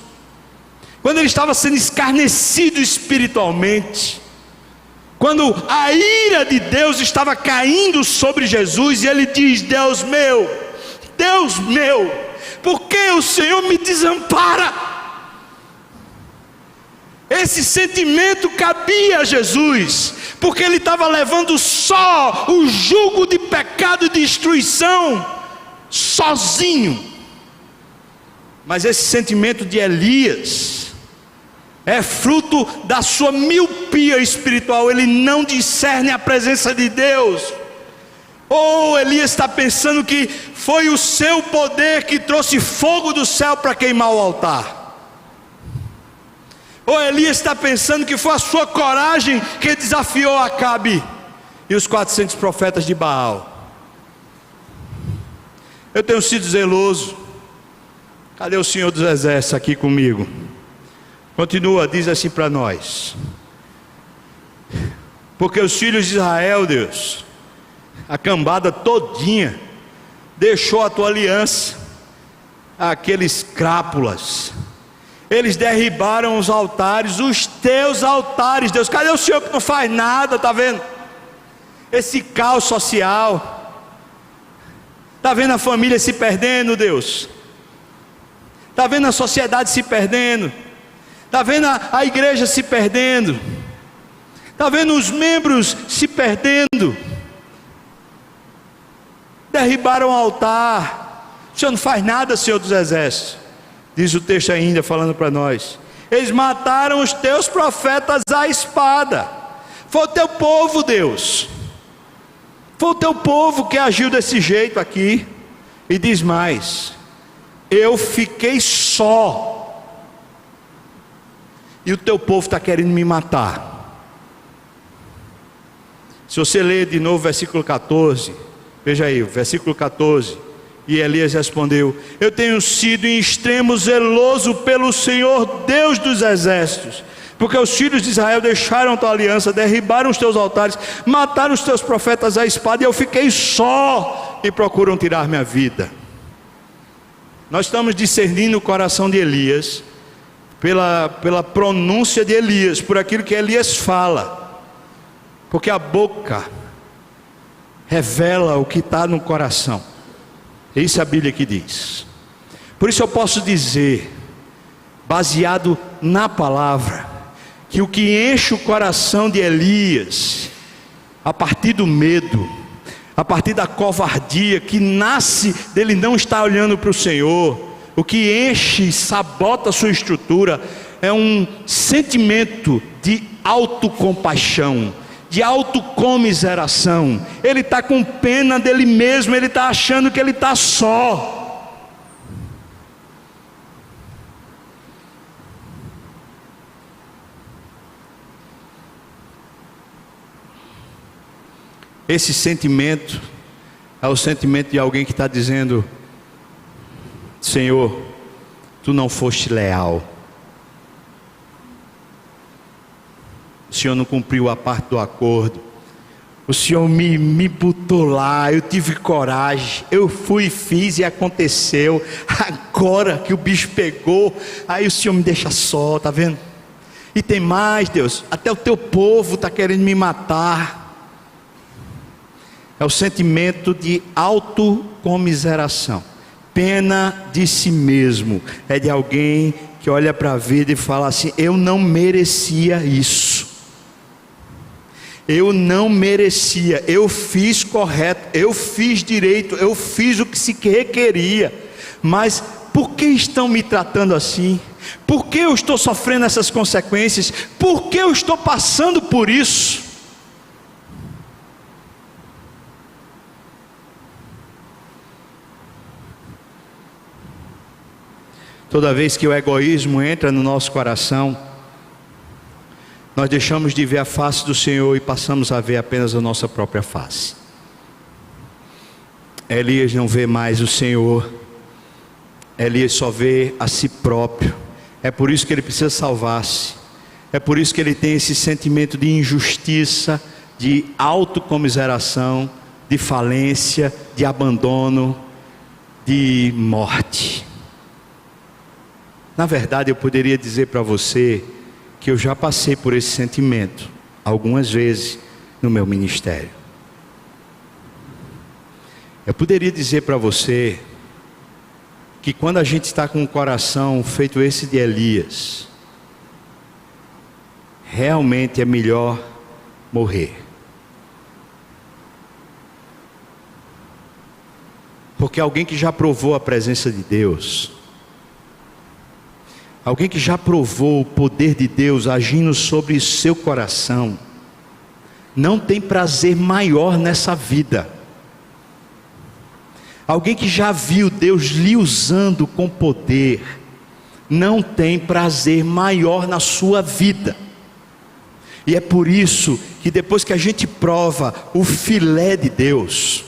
quando ele estava sendo escarnecido espiritualmente, quando a ira de Deus estava caindo sobre Jesus, e ele diz: Deus meu, por que o Senhor me desampara? Esse sentimento cabia a Jesus, porque ele estava levando só o jugo de pecado e destruição, sozinho. Mas esse sentimento de Elias é fruto da sua miopia espiritual. Ele não discerne a presença de Deus. Ou Elias está pensando que foi o seu poder que trouxe fogo do céu para queimar o altar. Ou Elias está pensando que foi a sua coragem que desafiou Acabe e os 400 profetas de Baal. Eu tenho sido zeloso. Cadê o Senhor dos Exércitos aqui comigo? Continua, diz assim para nós: porque os filhos de Israel, Deus, a cambada todinha, deixou a tua aliança, aqueles crápulas. Eles derribaram os altares, os teus altares, Deus. Cadê o Senhor que não faz nada? Está vendo? Esse caos social. Está vendo a família se perdendo, Deus? Está vendo a sociedade se perdendo? Está vendo a igreja se perdendo? Está vendo os membros se perdendo? Derribaram o altar. O Senhor não faz nada, Senhor dos Exércitos. Diz o texto ainda, falando para nós. Eles mataram os teus profetas à espada. Foi o teu povo, Deus. Foi o teu povo que agiu desse jeito aqui. E diz mais: eu fiquei só, e o teu povo está querendo me matar. Se você ler de novo o versículo 14, veja aí, o versículo 14. E Elias respondeu: eu tenho sido em extremo zeloso pelo Senhor Deus dos exércitos, porque os filhos de Israel deixaram a tua aliança, derribaram os teus altares, mataram os teus profetas à espada, e eu fiquei só, e procuram tirar minha vida. Nós estamos discernindo o coração de Elias pela pronúncia de Elias, por aquilo que Elias fala, porque a boca revela o que está no coração. É isso a Bíblia que diz. Por isso eu posso dizer, baseado na palavra, que o que enche o coração de Elias, a partir do medo, a partir da covardia que nasce dele não estar olhando para o Senhor, o que enche e sabota a sua estrutura, é um sentimento de autocompaixão, de autocomiseração. Ele está com pena dele mesmo, ele está achando que ele está só. Esse sentimento é o sentimento de alguém que está dizendo: Senhor, tu não foste leal, o Senhor não cumpriu a parte do acordo, o Senhor me botou lá, eu tive coragem, eu fui, fiz e aconteceu. Agora que o bicho pegou, aí o Senhor me deixa só, está vendo? E tem mais, Deus, até o teu povo está querendo me matar. É o sentimento de autocomiseração, pena de si mesmo. É de alguém que olha para a vida e fala assim: eu não merecia isso, eu não merecia, eu fiz correto, eu fiz direito, eu fiz o que se requeria, mas por que estão me tratando assim? Por que eu estou sofrendo essas consequências? Por que eu estou passando por isso? Toda vez que o egoísmo entra no nosso coração, nós deixamos de ver a face do Senhor e passamos a ver apenas a nossa própria face. Elias não vê mais o Senhor, Elias só vê a si próprio. É por isso que ele precisa salvar-se, é por isso que ele tem esse sentimento de injustiça, de autocomiseração, de falência, de abandono, de morte. Na verdade, eu poderia dizer para você que eu já passei por esse sentimento algumas vezes no meu ministério. Eu poderia dizer para você que quando a gente está com um coração feito esse de Elias, realmente é melhor morrer. Porque alguém que já provou a presença de Deus, alguém que já provou o poder de Deus agindo sobre seu coração, não tem prazer maior nessa vida. Alguém que já viu Deus lhe usando com poder, não tem prazer maior na sua vida. E é por isso que depois que a gente prova o filé de Deus,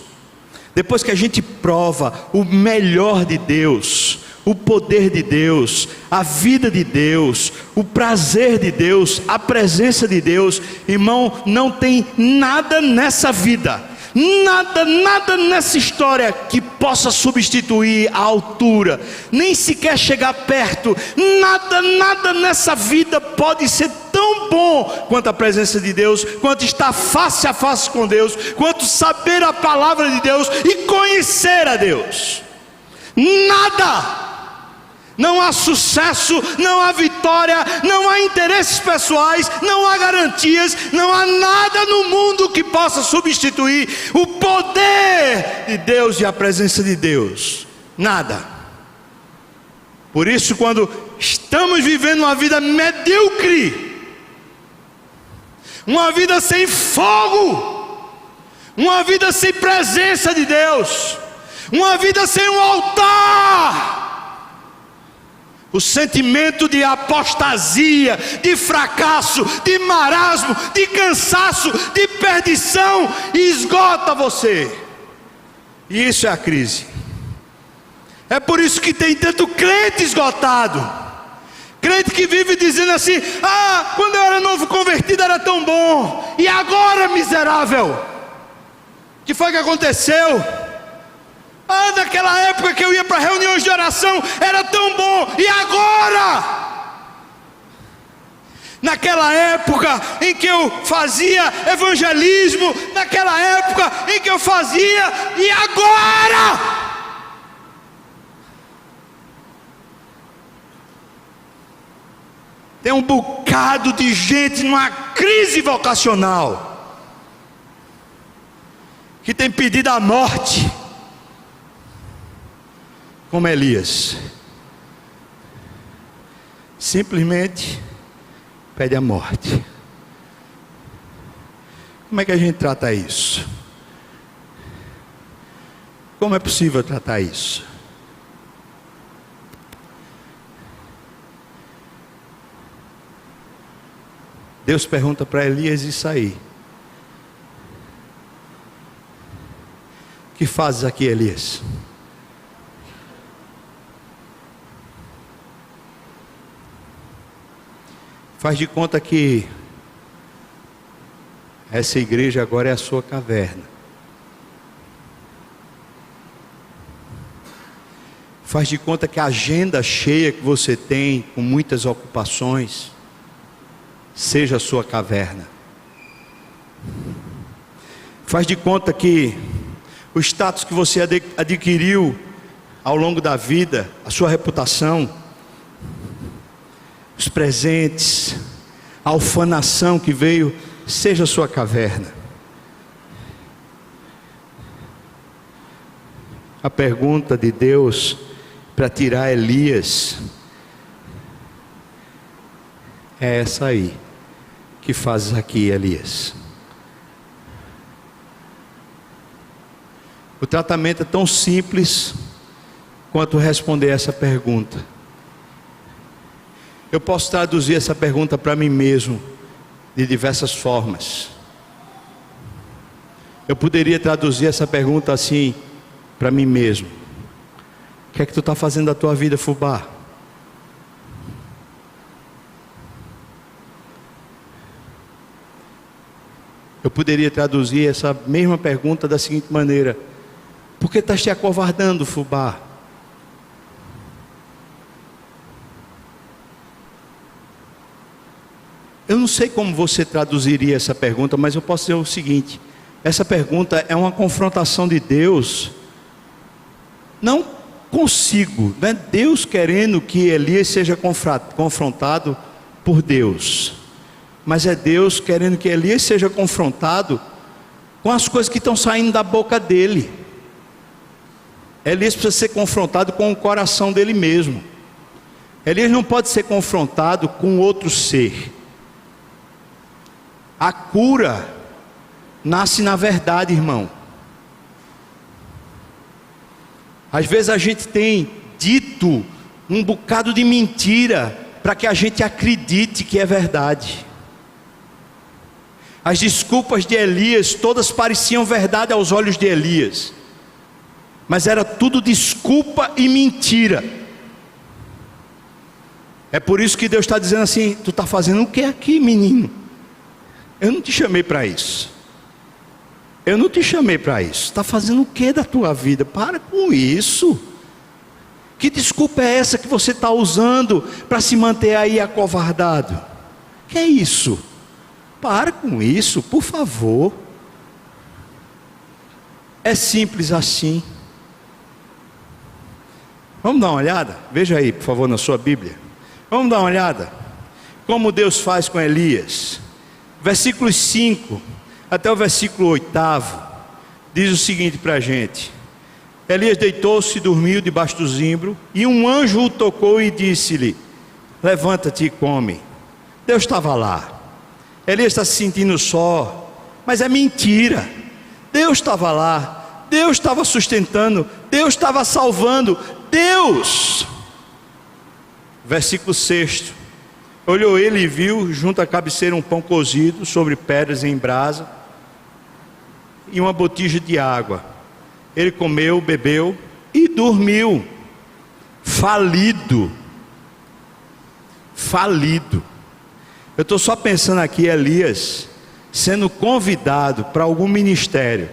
depois que a gente prova o melhor de Deus, o poder de Deus, a vida de Deus, o prazer de Deus, a presença de Deus, irmão, não tem nada nessa vida, Nada nessa história que possa substituir a altura, nem sequer chegar perto. Nada nessa vida pode ser tão bom quanto a presença de Deus, quanto estar face a face com Deus, quanto saber a palavra de Deus e conhecer a Deus. Nada. Não há sucesso, não há vitória, não há interesses pessoais, não há garantias, não há nada no mundo que possa substituir o poder de Deus e a presença de Deus. Nada. Por isso, quando estamos vivendo uma vida medíocre, uma vida sem fogo, uma vida sem presença de Deus, uma vida sem um altar, o sentimento de apostasia, de fracasso, de marasmo, de cansaço, de perdição esgota você. E isso é a crise. É por isso que tem tanto crente esgotado, crente que vive dizendo assim: ah, quando eu era novo convertido era tão bom, e agora, miserável, o que foi que aconteceu? Ah, naquela época que eu ia para reuniões de oração era tão bom, e agora? Naquela época em que eu fazia evangelismo, naquela época em que eu fazia, e agora? Tem um bocado de gente numa crise vocacional, que tem pedido a morte, como Elias, simplesmente pede a morte. Como é que a gente trata isso? Como é possível tratar isso? Deus pergunta para Elias isso aí: o que fazes aqui, Elias? Faz de conta que essa igreja agora é a sua caverna. Faz de conta que a agenda cheia que você tem, com muitas ocupações, seja a sua caverna. Faz de conta que o status que você adquiriu ao longo da vida, a sua reputação, os presentes, a ufanação que veio, seja a sua caverna. A pergunta de Deus para tirar Elias é essa aí: que fazes aqui, Elias? O tratamento é tão simples quanto responder essa pergunta. Eu posso traduzir essa pergunta para mim mesmo de diversas formas. Eu poderia traduzir essa pergunta assim para mim mesmo: o que é que tu está fazendo da tua vida, fubá? Eu poderia traduzir essa mesma pergunta da seguinte maneira: por que estás te acovardando, fubá? Eu não sei como você traduziria essa pergunta, mas eu posso dizer o seguinte: essa pergunta é uma confrontação de Deus, não consigo, não é Deus querendo que Elias seja confrontado por Deus, mas é Deus querendo que Elias seja confrontado com as coisas que estão saindo da boca dele. Elias precisa ser confrontado com o coração dele mesmo. Elias não pode ser confrontado com outro ser. A cura nasce na verdade, irmão. Às vezes a gente tem dito um bocado de mentira para que a gente acredite que é verdade. As desculpas de Elias todas pareciam verdade aos olhos de Elias, mas era tudo desculpa e mentira. É por isso que Deus está dizendo assim: tu está fazendo o que aqui, menino? Eu não te chamei para isso. eu não te chamei para isso. Está fazendo o que da tua vida? Para com isso. Que desculpa é essa que você está usando para se manter aí acovardado? Que é isso? Para com isso, por favor. É simples assim. Vamos dar uma olhada? Veja aí, por favor, na sua Bíblia. Vamos dar uma olhada. Como Deus faz com Elias. Versículos 5 até o versículo 8 diz o seguinte para a gente: Elias deitou-se e dormiu debaixo do zimbro, e um anjo o tocou e disse-lhe: levanta-te e come. Deus estava lá. Elias está se sentindo só, mas é mentira. Deus estava lá, Deus estava sustentando, Deus estava salvando. Deus. Versículo 6: olhou ele e viu junto à cabeceira um pão cozido sobre pedras em brasa e uma botija de água. Ele comeu, bebeu e dormiu. Falido. Eu estou só pensando aqui, Elias sendo convidado para algum ministério.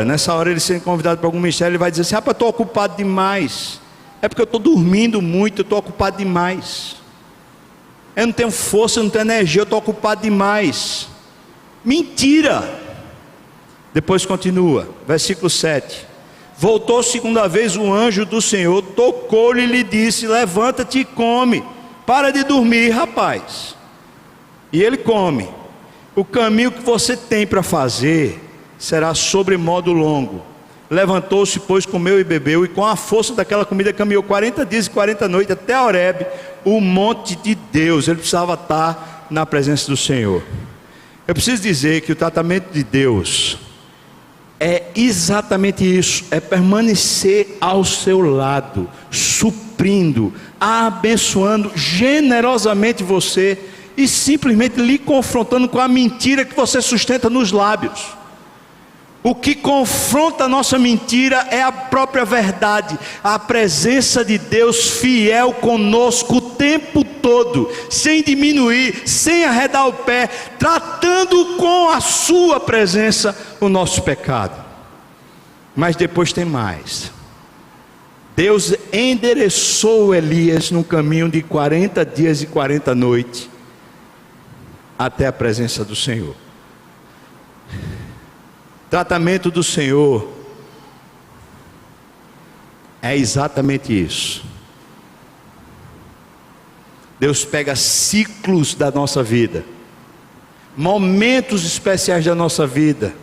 Nessa hora ele sendo convidado para algum ministério, ele vai dizer assim: rapaz, eu estou ocupado demais. É porque eu estou dormindo muito, eu estou ocupado demais. Eu não tenho força, eu não tenho energia, eu estou ocupado demais. Mentira! Depois continua, versículo 7: voltou segunda vez o anjo do Senhor, tocou-lhe e lhe disse: levanta-te e come, para de dormir, rapaz. E ele come. O caminho que você tem para fazer será sobremodo longo. Levantou-se, pois comeu e bebeu, e com a força daquela comida caminhou 40 dias e 40 noites até Horebe, o monte de Deus. Ele precisava estar na presença do Senhor. Eu preciso dizer que o tratamento de Deus é exatamente isso: é permanecer ao seu lado, suprindo, abençoando generosamente você, e simplesmente lhe confrontando com a mentira que você sustenta nos lábios. O que confronta a nossa mentira é a própria verdade, a presença de Deus fiel conosco o tempo todo, sem diminuir, sem arredar o pé, tratando com a sua presença o nosso pecado. Mas depois tem mais. Deus endereçou Elias num caminho de 40 dias e 40 noites até a presença do Senhor. Tratamento do Senhor é exatamente isso. Deus pega ciclos da nossa vida, momentos especiais da nossa vida,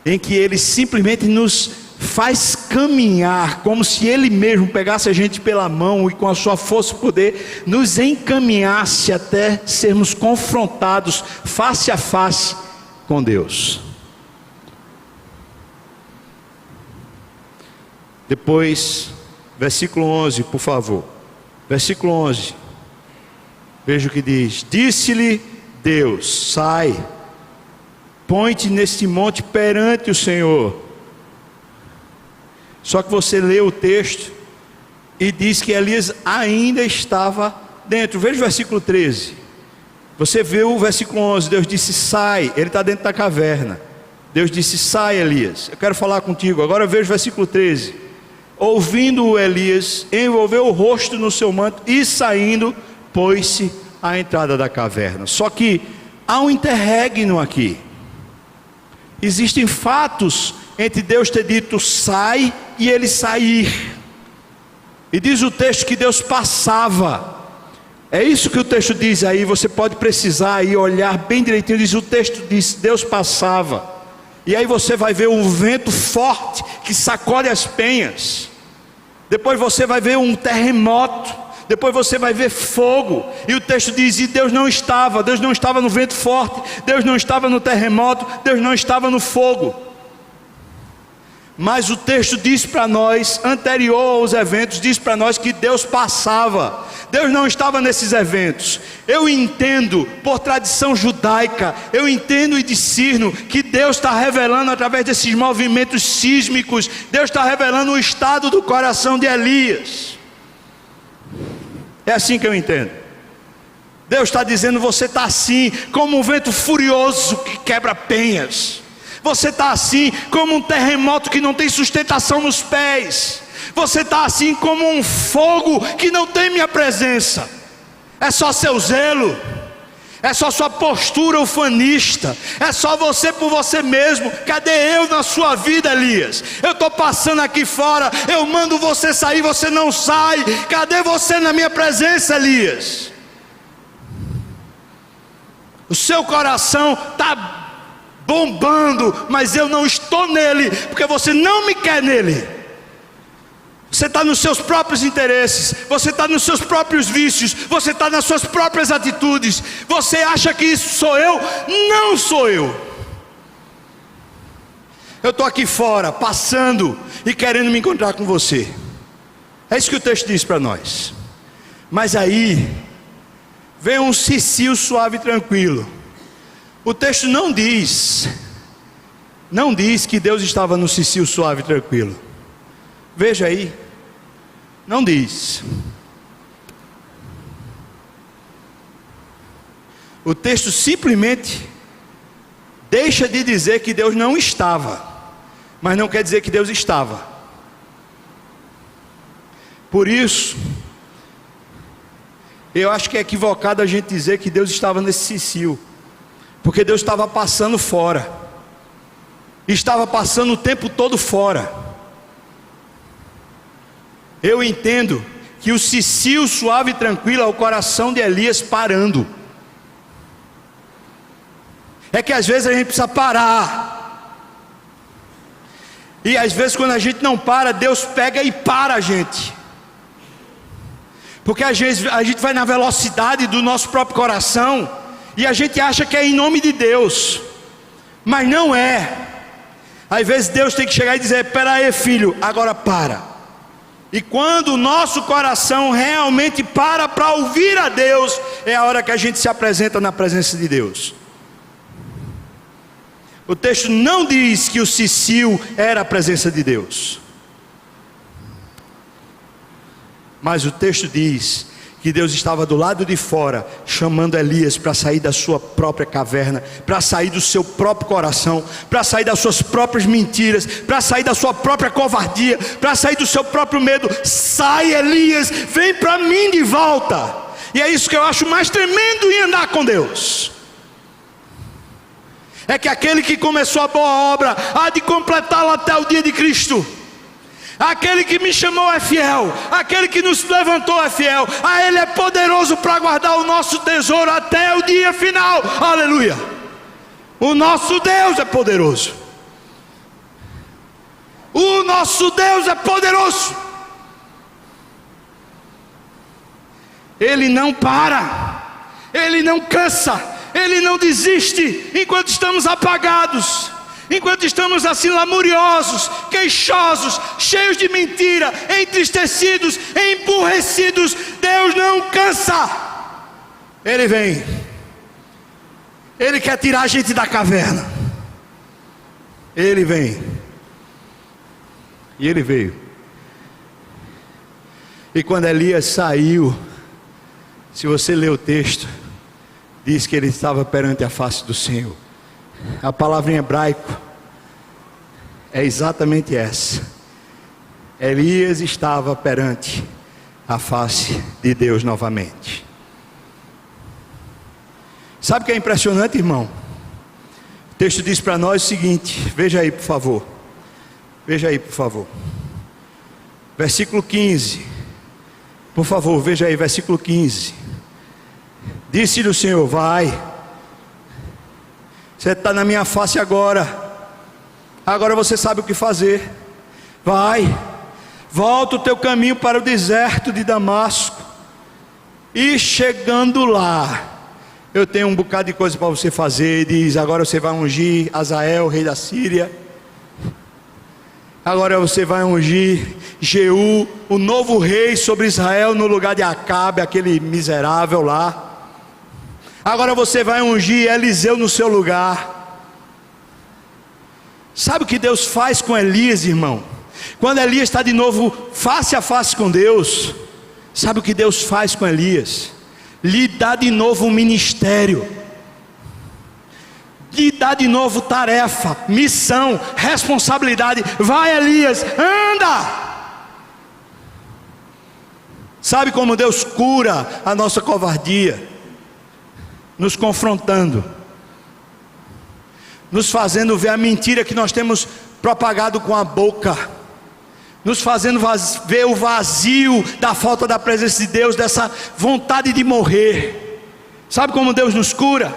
em que Ele simplesmente nos faz caminhar, como se Ele mesmo pegasse a gente pela mão e com a sua força e poder nos encaminhasse até sermos confrontados face a face com Deus. Depois, versículo 11, por favor. Versículo 11. Veja o que diz: disse-lhe Deus: sai, põe-te neste monte perante o Senhor. Só que você lê o texto e diz que Elias ainda estava dentro. Veja o versículo 13. Você vê o versículo 11. Deus disse: sai. Ele está dentro da caverna. Deus disse: sai, Elias, eu quero falar contigo. Agora veja o versículo 13. Ouvindo-o, Elias envolveu o rosto no seu manto e saindo, pôs-se à entrada da caverna. Só que há um interregno aqui. Existem fatos entre Deus ter dito sai e ele sair. E diz o texto que Deus passava. É isso que o texto diz aí. Você pode precisar aí olhar bem direitinho. Diz, o texto diz: Deus passava. E aí você vai ver um vento forte que sacode as penhas. Depois você vai ver um terremoto. Depois você vai ver fogo. E o texto diz: e Deus não estava no vento forte, Deus não estava no terremoto, Deus não estava no fogo. Mas o texto diz para nós, anterior aos eventos, diz para nós que Deus passava. Deus não estava nesses eventos. Eu entendo, por tradição judaica, eu entendo e discerno que Deus está revelando através desses movimentos sísmicos. Deus está revelando o estado do coração de Elias. É assim que eu entendo. Deus está dizendo: você está assim, como um vento furioso que quebra penhas. Você está assim como um terremoto que não tem sustentação nos pés. Você está assim como um fogo que não tem minha presença. É só seu zelo, é só sua postura ufanista, é só você por você mesmo. Cadê eu na sua vida, Elias? Eu estou passando aqui fora, eu mando você sair, você não sai. Cadê você na minha presença, Elias? O seu coração está bombando, mas eu não estou nele, porque você não me quer nele. Você está nos seus próprios interesses, você está nos seus próprios vícios, você está nas suas próprias atitudes. Você acha que isso sou eu? Não sou eu. Eu estou aqui fora, passando e querendo me encontrar com você. É isso que o texto diz para nós. Mas aí vem um cicio suave e tranquilo. O texto não diz que Deus estava no cicio suave e tranquilo. Veja aí, não diz. O texto simplesmente deixa de dizer que Deus não estava, mas não quer dizer que Deus estava. Por isso, eu acho que é equivocado a gente dizer que Deus estava nesse cicio, porque Deus estava passando fora, estava passando o tempo todo fora. Eu entendo que o cicio suave e tranquilo é o coração de Elias parando. É que às vezes a gente precisa parar, e às vezes quando a gente não para, Deus pega e para a gente. Porque às vezes a gente vai na velocidade do nosso próprio coração, e a gente acha que é em nome de Deus, mas não é. Às vezes Deus tem que chegar e dizer: espera aí, filho, agora para. E quando o nosso coração realmente para ouvir a Deus, é a hora que a gente se apresenta na presença de Deus. O texto não diz que o cicio era a presença de Deus, mas o texto diz que Deus estava do lado de fora, chamando Elias para sair da sua própria caverna, para sair do seu próprio coração, para sair das suas próprias mentiras, para sair da sua própria covardia, para sair do seu próprio medo. Sai, Elias, vem para mim de volta. E é isso que eu acho mais tremendo em andar com Deus. É que aquele que começou a boa obra há de completá-la até o dia de Cristo. Aquele que me chamou é fiel, aquele que nos levantou é fiel, a Ele é poderoso para guardar o nosso tesouro até o dia final. Aleluia! O nosso Deus é poderoso. O nosso Deus é poderoso. Ele não para, Ele não cansa, Ele não desiste enquanto estamos apagados. Enquanto estamos assim lamuriosos, queixosos, cheios de mentira, entristecidos, emburrecidos, Deus não cansa. Ele vem. Ele quer tirar a gente da caverna. Ele vem. E ele veio. E quando Elias saiu, se você ler o texto, diz que ele estava perante a face do Senhor. A palavra em hebraico é exatamente essa. Elias estava perante a face de Deus novamente. Sabe o que é impressionante, irmão? O texto diz para nós o seguinte, veja aí por favor. Veja aí por favor. Versículo 15. Por favor, veja aí, versículo 15. Disse-lhe o Senhor: vai. Você está na minha face agora. Agora você sabe o que fazer. Vai, volta o teu caminho para o deserto de Damasco. E chegando lá, eu tenho um bocado de coisa para você fazer. Diz: agora você vai ungir Azael, rei da Síria. Agora você vai ungir Jeú, o novo rei sobre Israel, no lugar de Acabe, aquele miserável lá. Agora você vai ungir Eliseu no seu lugar. Sabe o que Deus faz com Elias, irmão? Quando Elias está de novo face a face com Deus, sabe o que Deus faz com Elias? Lhe dá de novo um ministério. lhe dá de novo tarefa, missão, responsabilidade. Vai, Elias, anda! Sabe como Deus cura a nossa covardia? Nos confrontando, nos fazendo ver a mentira que nós temos propagado com a boca, nos fazendo ver o vazio da falta da presença de Deus, dessa vontade de morrer. Sabe como Deus nos cura?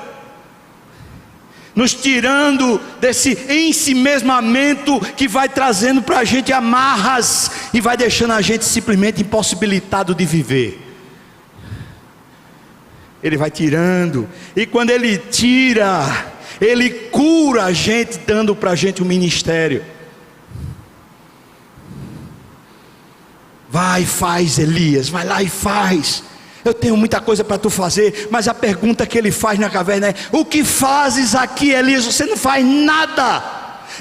Nos tirando desse ensimesmamento que vai trazendo para a gente amarras e vai deixando a gente simplesmente impossibilitado de viver. Ele vai tirando, e quando Ele tira, Ele cura a gente, dando para a gente um ministério. Vai e faz, Elias, vai lá e faz. Eu tenho muita coisa para tu fazer, mas a pergunta que ele faz na caverna é: o que fazes aqui, Elias? Você não faz nada.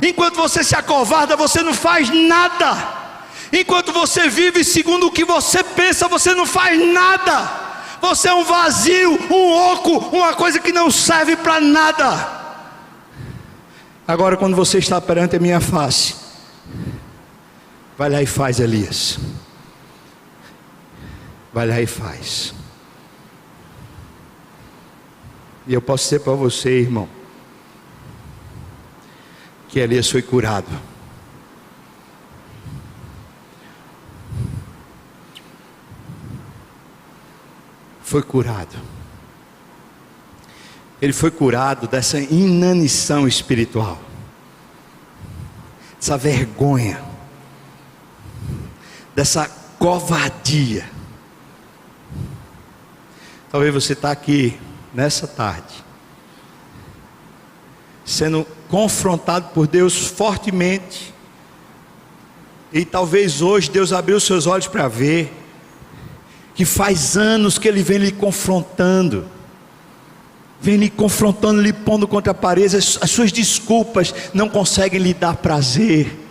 Enquanto você se acovarda, você não faz nada. Enquanto você vive segundo o que você pensa, você não faz nada. Você é um vazio, um oco, uma coisa que não serve para nada. Agora, quando você está perante a minha face, vai lá e faz, Elias. Vai lá e faz. E eu posso dizer para você, irmão, que Elias foi curado. Foi curado. Ele foi curado dessa inanição espiritual, dessa vergonha, dessa covardia. Talvez você está aqui nessa tarde, sendo confrontado por Deus fortemente, e talvez hoje Deus abriu os seus olhos para ver que faz anos que Ele vem lhe confrontando, lhe pondo contra a parede. As suas desculpas não conseguem lhe dar prazer.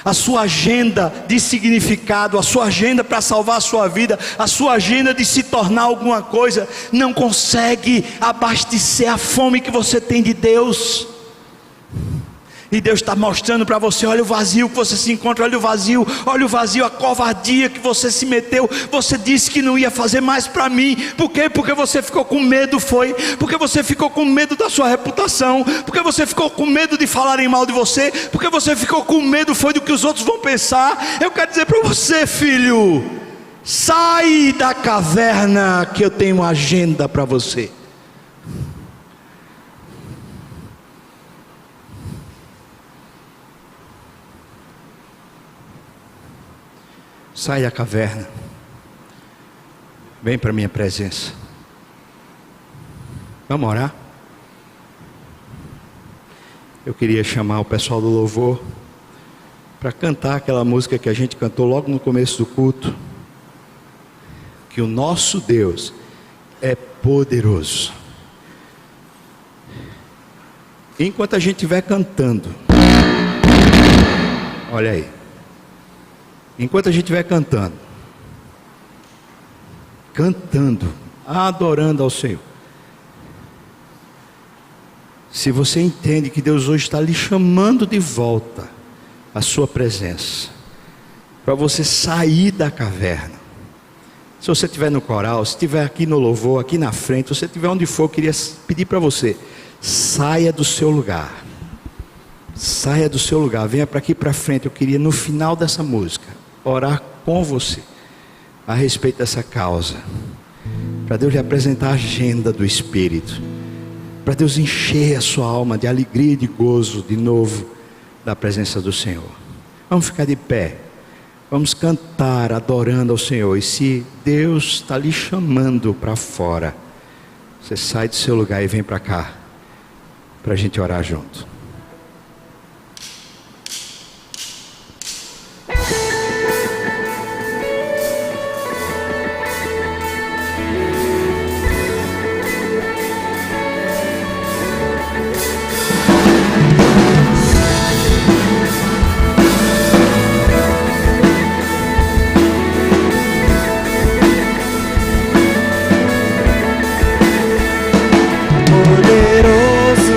A sua agenda de significado, a sua agenda para salvar a sua vida, a sua agenda de se tornar alguma coisa, não consegue abastecer a fome que você tem de Deus. E Deus está mostrando para você: olha o vazio que você se encontra, olha o vazio, a covardia que você se meteu. Você disse que não ia fazer mais para mim. Por quê? Porque você ficou com medo, porque você ficou com medo da sua reputação, porque você ficou com medo de falarem mal de você, porque você ficou com medo do que os outros vão pensar. Eu quero dizer para você, filho, sai da caverna, que eu tenho uma agenda para você. Sai da caverna, vem para a minha presença. Vamos orar? Eu queria chamar o pessoal do louvor para cantar aquela música que a gente cantou logo no começo do culto, que o nosso Deus é poderoso. Enquanto a gente estiver cantando, olha aí, enquanto a gente estiver cantando, adorando ao Senhor, se você entende que Deus hoje está lhe chamando de volta à sua presença, para você sair da caverna, se você estiver no coral, se estiver aqui no louvor, aqui na frente, se você estiver onde for, eu queria pedir para você: saia do seu lugar, venha para aqui para frente. Eu queria, no final dessa música, orar com você a respeito dessa causa, para Deus lhe apresentar a agenda do Espírito, para Deus encher a sua alma de alegria e de gozo de novo da presença do Senhor. Vamos ficar de pé, vamos cantar adorando ao Senhor. E se Deus está lhe chamando para fora, você sai do seu lugar e vem para cá, para a gente orar junto. Poderoso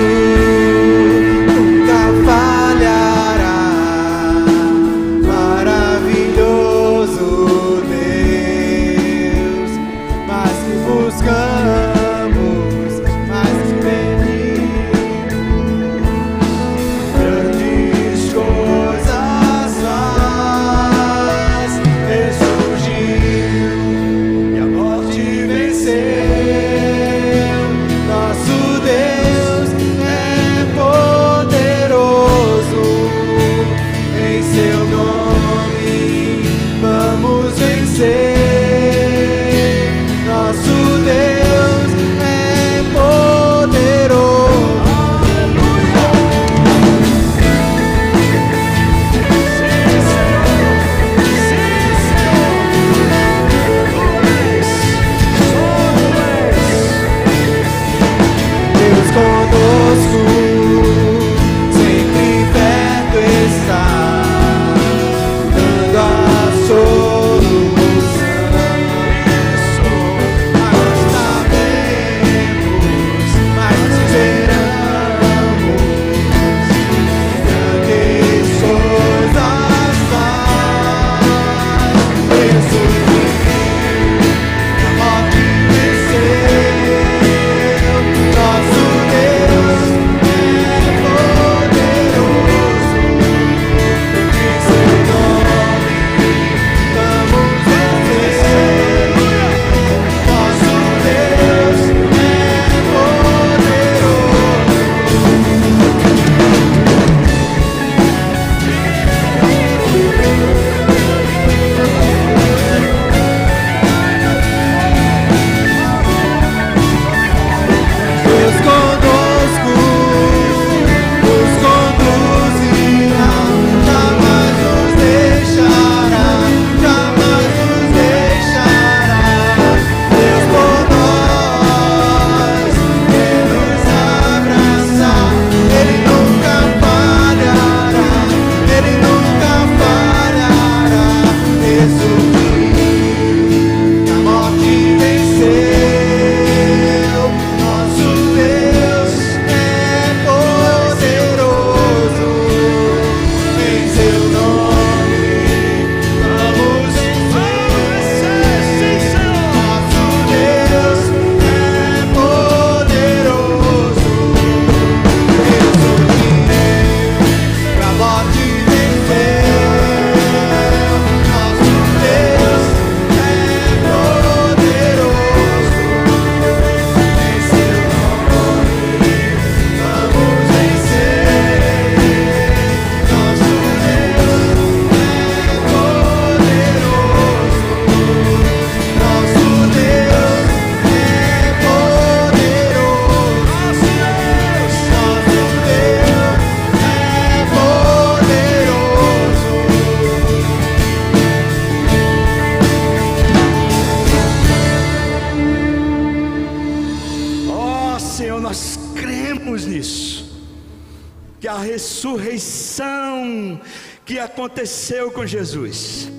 que a ressurreição que aconteceu com Jesus,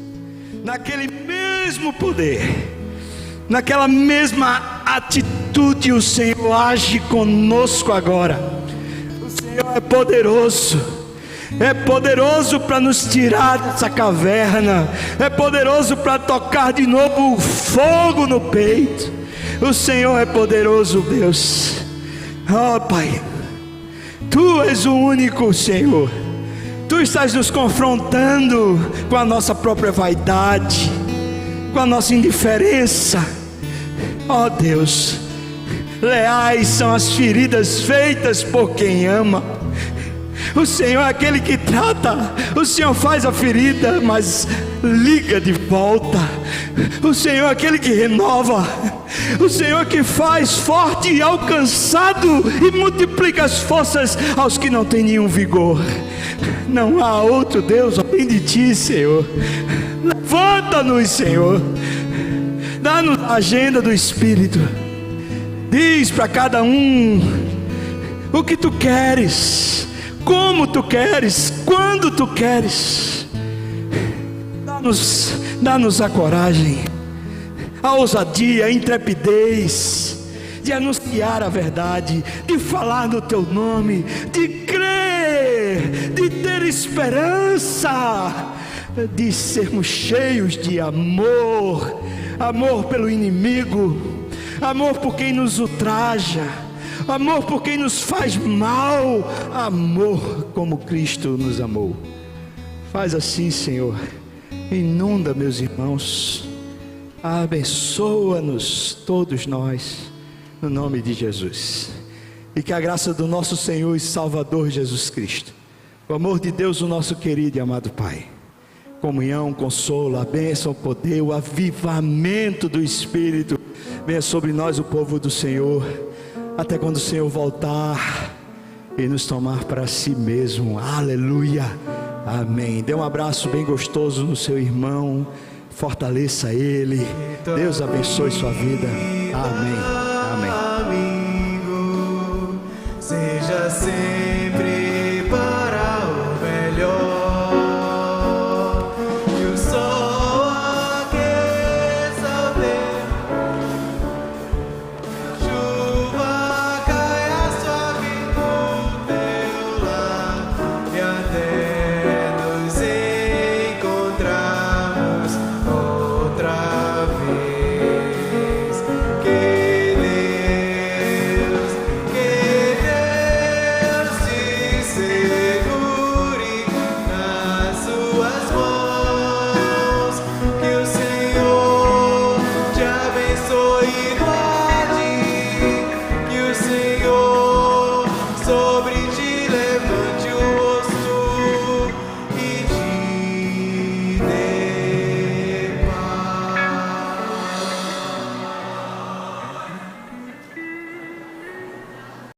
naquele mesmo poder, naquela mesma atitude, o Senhor age conosco agora. O Senhor é poderoso para nos tirar dessa caverna, é poderoso para tocar de novo o fogo no peito. O Senhor é poderoso, Deus. Oh Pai, Tu és o único Senhor. Tu estás nos confrontando com a nossa própria vaidade, com a nossa indiferença. Oh Deus, leais são as feridas feitas por quem ama. O Senhor é aquele que trata. O Senhor faz a ferida, mas liga de volta. O Senhor é aquele que renova. O Senhor que faz forte e alcançado e multiplica as forças aos que não têm nenhum vigor. Não há outro Deus além de Ti, Senhor. Levanta-nos, Senhor. Dá-nos a agenda do Espírito. Diz para cada um o que Tu queres, como Tu queres, quando Tu queres. Dá-nos a coragem, a ousadia, a intrepidez de anunciar a verdade, de falar no Teu nome, de crer, de ter esperança, de sermos cheios de amor, amor pelo inimigo, amor por quem nos ultraja, amor por quem nos faz mal, amor como Cristo nos amou. Faz assim, Senhor, inunda meus irmãos, abençoa-nos todos nós, no nome de Jesus. E que a graça do nosso Senhor e Salvador Jesus Cristo, o amor de Deus, o nosso querido e amado Pai, comunhão, consolo, a bênção, o poder, o avivamento do Espírito venha sobre nós, o povo do Senhor, até quando o Senhor voltar e nos tomar para si mesmo. Aleluia, amém. Dê um abraço bem gostoso no seu irmão, fortaleça ele. Deus abençoe sua vida. Amém, amém. Amigo, seja sempre